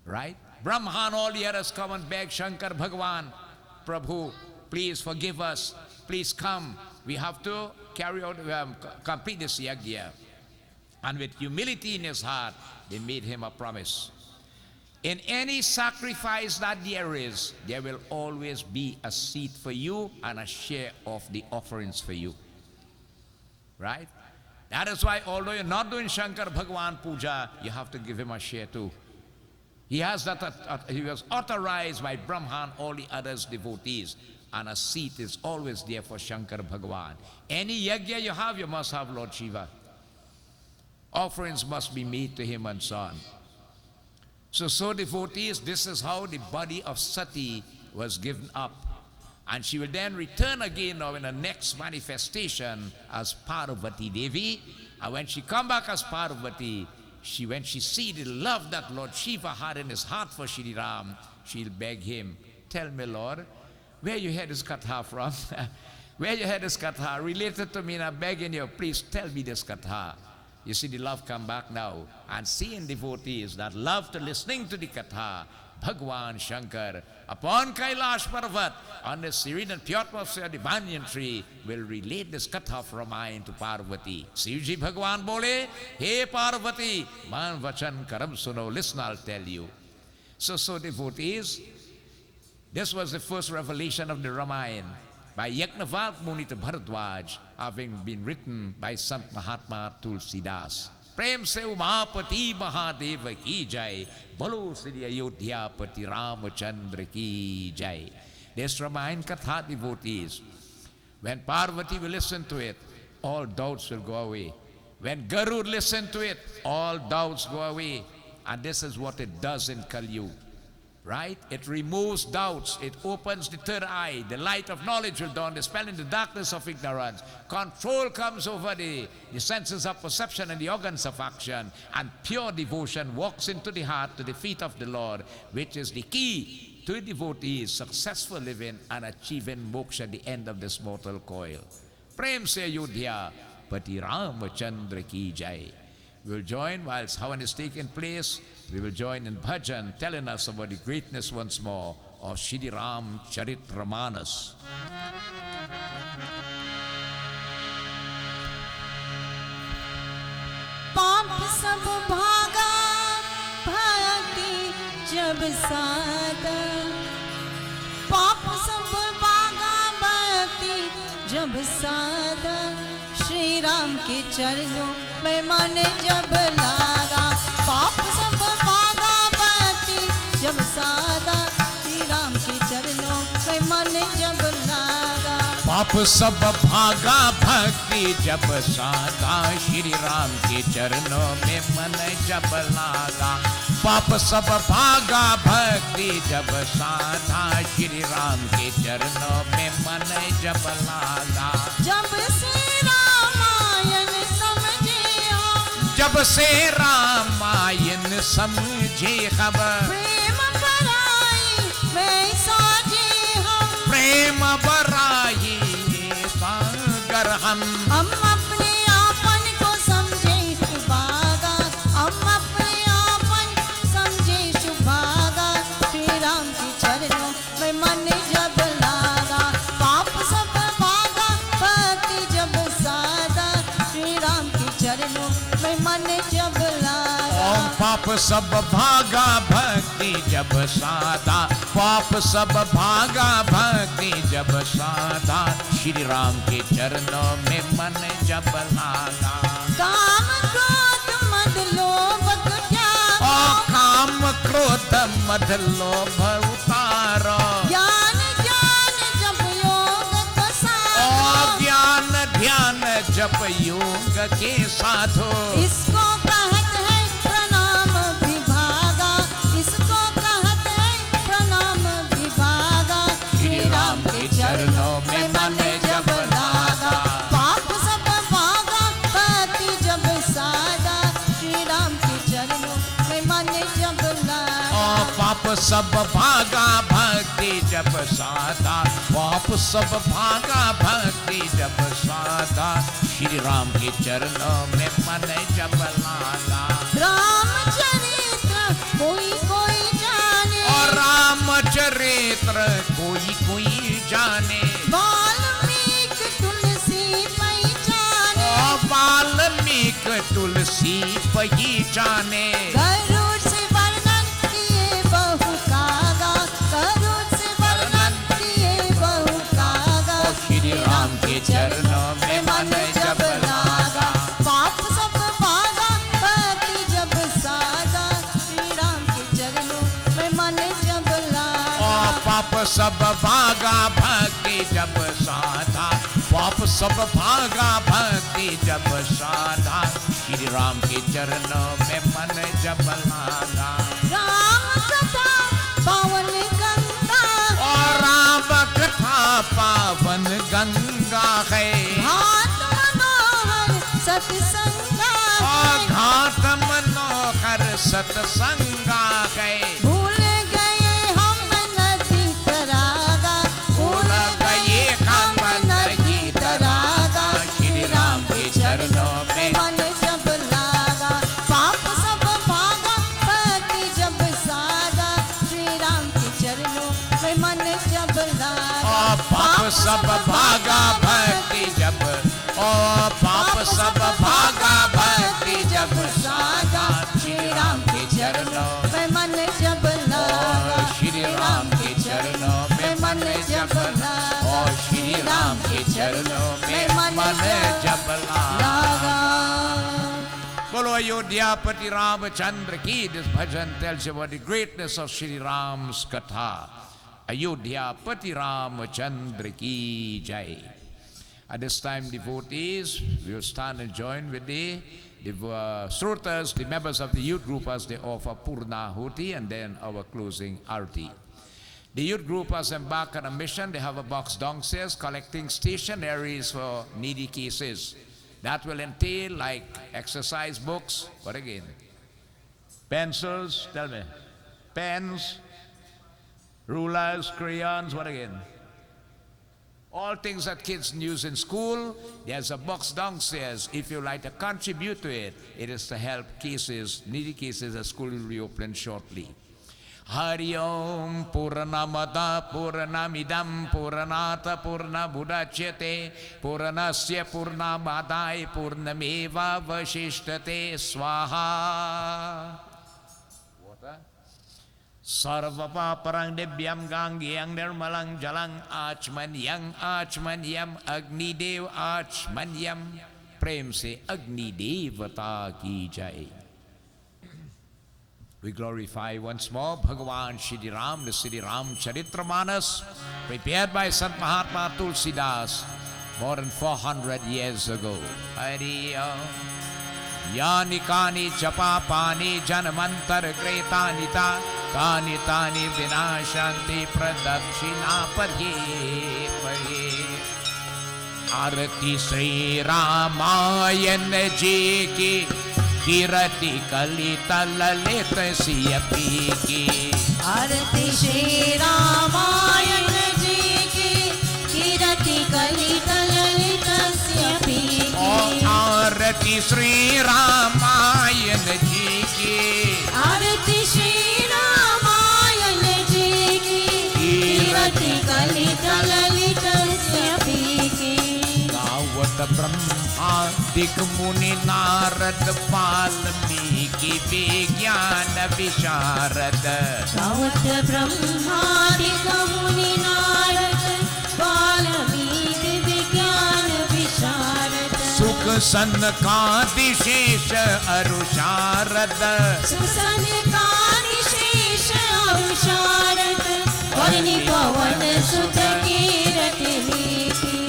Right? Brahma and all the others come and beg Shankar Bhagwan, Prabhu, please forgive us, please come. We have to carry out, complete this yagya. And with humility in his heart, they made him a promise. In any sacrifice that there is, there will always be a seat for you and a share of the offerings for you. Right? That is why, although you're not doing Shankar Bhagwan Puja, you have to give him a share too. He has that, he was authorized by Brahma and all the others devotees, and a seat is always there for Shankar Bhagwan. Any yagya you have, you must have Lord Shiva. Offerings must be made to him and so on. So devotees, this is how the body of Sati was given up. And she will then return again now in the next manifestation as Parvati Devi. And when she come back as Parvati, when she see the love that Lord Shiva had in his heart for Shri Ram, she'll beg him, tell me, Lord, where you had this katha from? Where you had this katha? Related to me, and I'm begging you, please tell me this katha. You see the love come back now. And seeing devotees that love to listening to the katha, Bhagwan Shankar, upon Kailash Parvat, on the serene and pure atmosphere of the banyan tree, will relate this katha from mine to Parvati. Shivji Bhagwan bole, hey Parvati, man vachan karam suno, listen, I'll tell you. So devotees, this was the first revelation of the Ramayana by Yajnavalk Muni to Bharadwaj, having been written by Sant Mahatma Tulsidas. Prem se Umapati Mahadeva ki jai, Bolo Sri Ayodhya Pati Ramachandra ki jai. This Ramayana Katha, devotees, when Parvati will listen to it, all doubts will go away. When Garud listen to it, all doubts go away. And this is what it does in Kali Yuga. Right? It removes doubts. It opens the third eye. The light of knowledge will dawn, dispelling the darkness of ignorance. Control comes over the senses of perception and the organs of action. And pure devotion walks into the heart to the feet of the Lord, which is the key to devotees' successful living and achieving moksha at the end of this mortal coil. Prem se Ayodhya, Pati Ramachandra ki jai. We will join whilst Havan is taking place. We will join in bhajan, telling us about the greatness once more of Shri Ram Charit Ramanas. पाप सब भागा भक्ति जब सादा, पाप सब भागा भक्ति जब सादा, श्री राम के चरणों में मन जब लागा, पाप सब भागा भक्ति जब सादा, श्री राम के चरणों में मन जब लागा। पाप सब भागा भक्ति जब साधा, श्री राम के चरणों में मन जब लागा। पाप सब भागा भक्ति जब साधा, श्री राम के चरणों में मन जब लागा। जब से रामायण समझे हम, जब से रामायण समझे खबर, प्रेम बराई में साजे हम, प्रेम बराई सागर हम अपने आपन को समझे सुभागा, हम अपने आपन समझे सुभागा। श्री राम के चरणों में मन जब लागा, पाप सब भागा भक्ति जब सादा, श्री राम के चरणों में मन जब लागा। ओम पाप सब भागा भक्ति जब साधा, पाप सब भागा भक्ति जब साधा, श्री राम के चरणों में मन जब लागा। काम क्रोध मद लोभ को त्यागो, ओ काम क्रोध मद लोभ उतारो, ज्ञान ज्ञान जप योग को ओ साधो, ज्ञान ध्यान जप योग के साधो। इसको कहत है प्रणाम विभागा, इसको कहत है प्रणाम विभागा। श्री राम के चरणों में मन जब लागा। पाप सब भागा भक्ति जब सादा, श्री राम के चरणों में मन जब लागा। ओ पाप सब भागा भक्ति जब साधा, पाप सब भागा भक्ति जब साधा, श्री राम के चरणों में मन जब लागा। रामचरित्र कोई कोई जाने, और रामचरित्र कोई कोई जाने, वाल्मीकि तुलसी पहचाने, ओ वाल्मीकि तुलसी पहचाने। गरुड़ से वर्णन किए बहु कागा, गरुड़ से वर्णन किए बहु कागा। ओ श्री राम के चरणों में मन जब लागा। पाप सब भागा भक्ति जब सादा, श्री राम के चरणों में मन जब लागा। ओ पाप सब भागा भक्ति जब साधा, पाप सब भागा भक्ति जब साधा, श्री राम के चरणों में मन जब लागा। राम कथा पावन गंगा, और राम कथा पावन गंगा है, घाट मनोहर सत्संगा और है। घाट मनोहर सत्संगा है। भूल गए हम नदी तरागा, भूल गए हम नदी तरागा। श्री राम के चरणों में मन जब लागा, पाप सब भागा भक्ति जब सादा, श्री राम के चरणों में मन जब लागा। ओ पाप सब भागा भक्ति जब, ओ पाप सब भागा भक्ति जब साधा, श्री राम के चरणों में मन जब लागा, श्री राम के चरणों में मन जब लागा। ओ श्री राम के चरणों में मन जब लागा। बोलो अयोध्यापति रामचंद्र की। This bhajan tells you about the greatness of Shri Ram's Katha. Ayodhyapati Ramachandra ki jai. At this time, devotees, we will stand and join with the Srotas, the members of the youth group, as they offer Purnahuti and then our closing Arti. The youth group has embarked on a mission. They have a box downstairs collecting stationaries for needy cases. That will entail like exercise books, what again? Pencils, tell me. Pens, rulers, crayons, what again? All things that kids use in school. There's a box downstairs. If you like to contribute to it, it is to help cases, needy cases. The school will reopen shortly. Hari Om Purnamada Purnamidam Purnata Purnamudachyate Purnasya Purnamadai Purnameva Vasishtate Swaha. Sarvapa parang dibyam gangyang nirmalang jalang achmanyam agni dev achmanyam. Prem se agni devata ki jai. We glorify once more Bhagavan Shri Ram, the Shri Ram Charitramanas, prepared by Sant Mahatma Tulsidas more than 400 years ago. Hari Om. Yani kani chapapani janamantar kretani ta tani tani vinashanti pradakshina parye parye. आरती श्री रामायण जी की कीरति कलित ललित सियपी की आरती श्री रामायण जी की कीरति कलित ललित सियपी की आरती श्री रामायण जी की आरती श्री रामायण जी की कीरति कलित ललित सियपी की गावत ब्रह्मादिक मुनि नारद वाल्मीकि विज्ञान विशारद गावत ब्रह्मादिक मुनि नारद वाल्मीकि विज्ञान विशारद सुख सनकादिशेष अरुशारद सुख सनकादिशेष अरुशारद वरनि पवन सुत कीरति नीति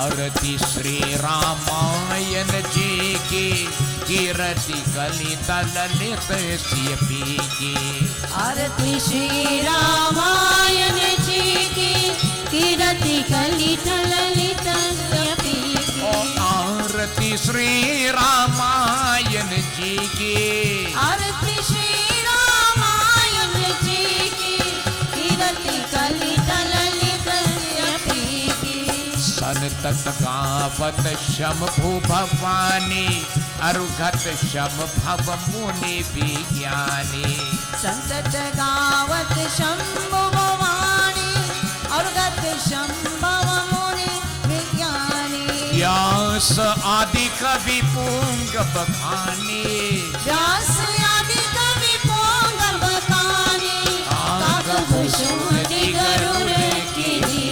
आरती श्री रामायण जी की कीरति कलित ललित सियपी की आरती श्री रामायण जी की कीरति कलित ललित सियपी की आरती श्री रामायण जी की आरती श्री रामायण जी की कीरति कलित ललित सियपी की संतत गावत शंभु भवानी अरुगत शम भव मुनि विज्ञानी संतत गावत शंभु भवानी अरुगत शंभव मुनि विज्ञानी व्यास आदि कवि पुंग बखानी व्यास आदि कवि पुंग बखानी काकभूषुमति गरुड़ कीर्ति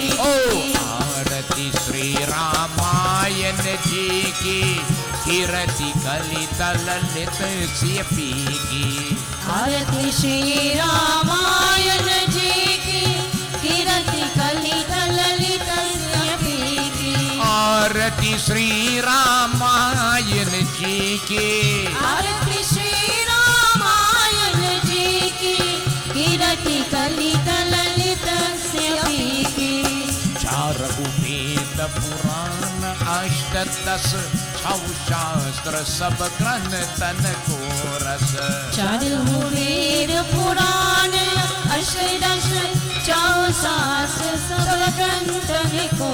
आरती श्री रामायण जी की कीरति कलित ललित सियपी की आरती श्री रामायण जी की कीरति कलित ललित सियपी की आरती श्री रामायण जी की आरती श्री रामायण जी की कीरति कलित ललित सियपी की चार वेद पुराण अष्टदश छौ शास्त्र सब ग्रंथन को रस चार वेद पुराण अष्टदश छौ शास्त्र सब ग्रंथन को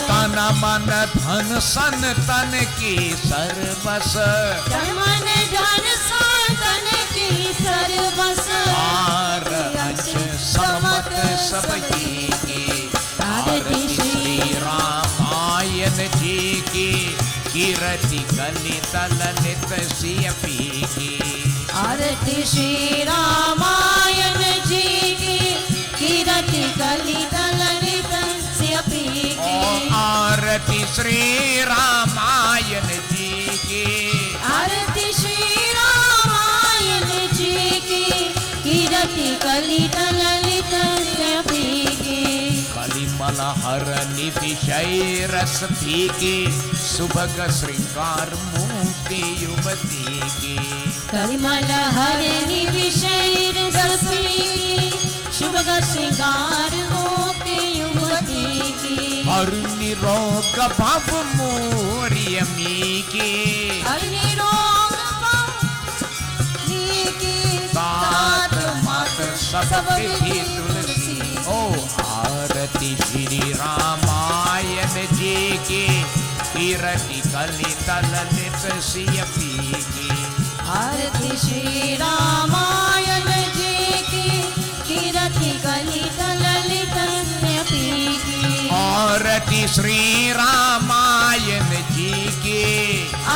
तन मन धन सन तन की सर्वस तन मन धन सन की सर्वस आर अंश समत सब की आरती श्री रामायण जी की कीरति कलित ललित सियपी की आरती श्री रामायण जी की कीरति कलित ललित सियपी की आरती श्री रामायण जी की आरती श्री रामायण जी की कीरति कलित ललित सियपी की कलिमल हरनि विषय रस फीकी सुभग श्रृंगार मूर्ति युवती की कलिमल हरनि विषय रस फीकी शुभग श्रृंगार मूर्ति युवती की हरनि रोग भव मोरियमी की हरनि रोग भव की तात मात सब विधि तुलसी ओ आरती श्री रामायण जी की कीरति कलित ललित सियपी की आरती श्री रामायण जी की कीरति कलित ललित सियपी की आरती श्री रामायण जी की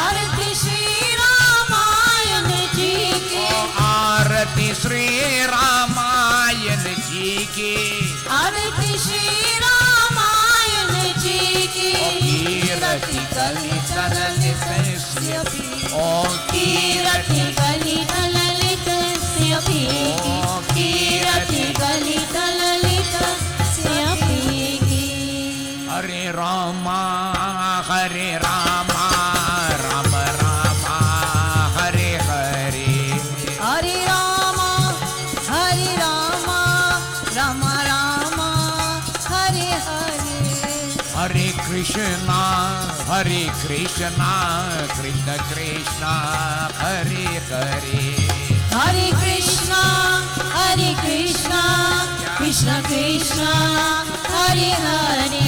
आरती श्री रामायण जी की आरती श्री रामायण जी की आरती श्री रामायण जी की कीरति कलित ललित सियपी ओ कीरति कलित Lalit Krishna, Hare Krishna, Krishna Krishna, Hare Hare. Hare Krishna, Krishna Krishna, Hare Hare.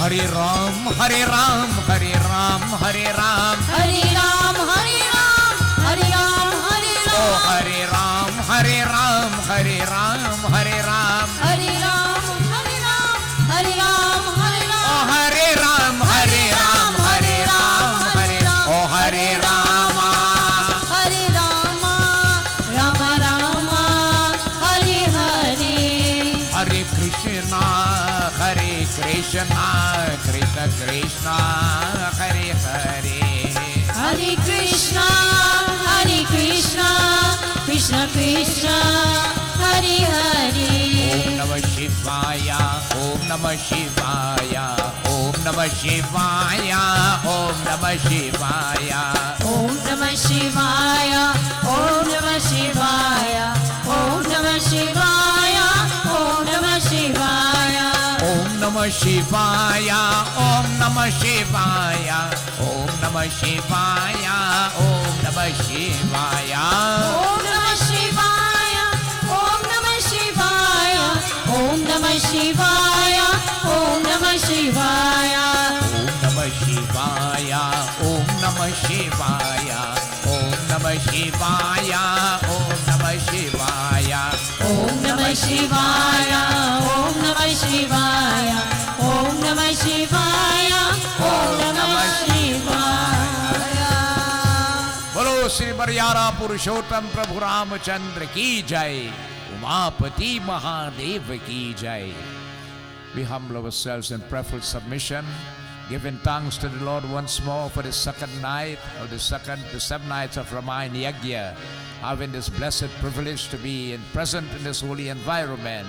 Hare Ram, Hare Ram, Hare Ram, Hare Ram. Hare Ram, Hare Ram, Hare Ram, Hare Ram. Oh Hare Ram, Hare Ram, Hare Ram, Hare Ram. Hare Ram, Hare Ram, Hare Ram, Hare Ram. Oh Hare Ram, Hare Ram, Hare Ram, Hare Ram. Oh Hare Rama, Hare Rama, Rama Rama, Hare Hare. Hare Krishna, Hare Krishna, Krishna Krishna, Hare Hare. Hare Krishna, Krishna Krishna, Hare Hare. Om Namah Shivaya, Om Namah Shivaya, Om Namah Shivaya, Om Namah Shivaya. Om Namah Shivaya, Om Namah Shivaya, Om Namah Shivaya, Om Namah Shivaya. Om Namah Shivaya, Om Namah Shivaya, Om Namah Shivaya, Om Namah Shivaya. Om Namah Shivaya, Om Namah Shivaya, Om Namah Shivaya, Om Namah Shivaya. Om Namah Shivaya, Om Namah Shivaya, Om Namah Shivaya, Om Namah Shivaya. Om Namah Shivaya, Om Namah Shivaya, Om Namah Shivaya. बोलो श्री मर्यादा पुरुषोत्तम प्रभु रामचंद्र की जय, उमापति महादेव की जय. We humble ourselves in prayerful submission, giving thanks to the Lord once more for the second night of the 7 nights of Ramayana Yagya, having this blessed privilege to be present in this holy environment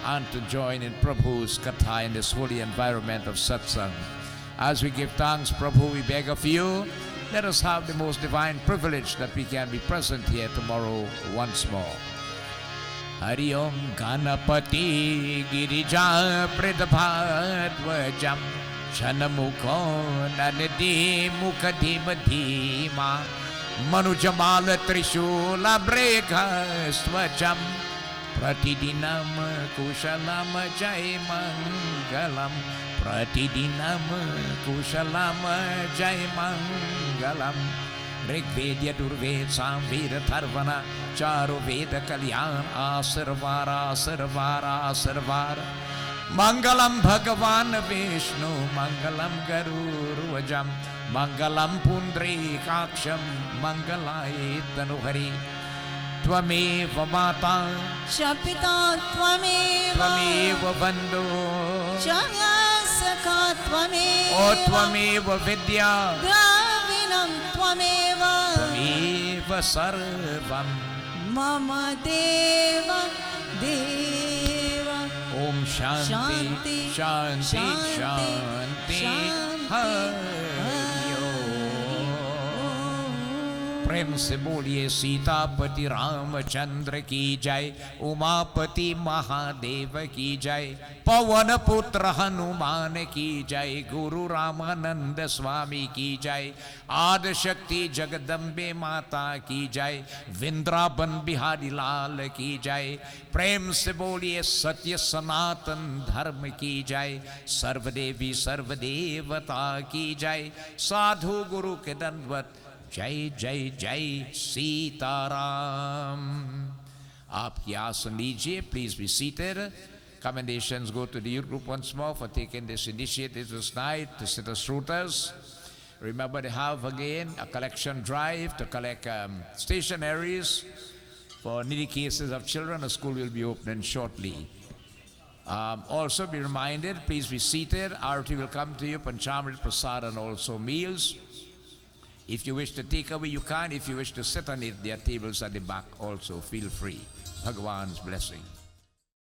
and to join in Prabhu's Katha in this holy environment of satsang. As we give thanks, Prabhu, we beg of you, let us have the most divine privilege that we can be present here tomorrow once more. Hari Om Ganapati Girija Pridabhadvajam Chanamukho Nanadi Mukadhimadhima Manujamala Trishula Breghastvacham Pratidinam Kushalam Jai Mangalam Pratidinam Kushalam Jai Mangalam Rigvedya Durved Samveda Tharvana Charu Veda Kalyan Asarvara Asarvara Asarvara Mangalam Bhagavan Vishnu Mangalam Garurvajam Mangalam Pundri Kaksham Mangalai Tanuhari Tvameva Mata Shapita Tvameva, Tvameva Bandhu Jaya Sakha Tvameva, O Tvameva Vidya Dravinam Tvameva, Tvameva Sarvam Mama Deva Deva. Om Shanti Shanti Shanti Hari Om. प्रेम से बोलिए सीतापति रामचंद्र की जय, उमापति महादेव की जय, पवन पुत्र हनुमान की जय, गुरु रामानंद स्वामी की जय, आदि शक्ति जगदम्बे माता की जय, वृंदावन बिहारी लाल की जय. प्रेम से बोलिए सत्य सनातन धर्म की जय, सर्वदेवी सर्वदेवता की जय, साधु गुरु के दंडवत जय जय जय सीताराम. आपकी आसन लीजिए, please be seated. Commendations go to the youth group once more for taking this initiative this night to sit as routers. Remember, they have again a collection drive to collect stationaries for needy cases of children. The school will be opening shortly. Also be reminded, please be seated. Arati will come to you, Panchamrit Prasad and also meals. If you wish to take away, you can. If you wish to sit on it, there are tables at the back also. Feel free. Bhagavan's blessing.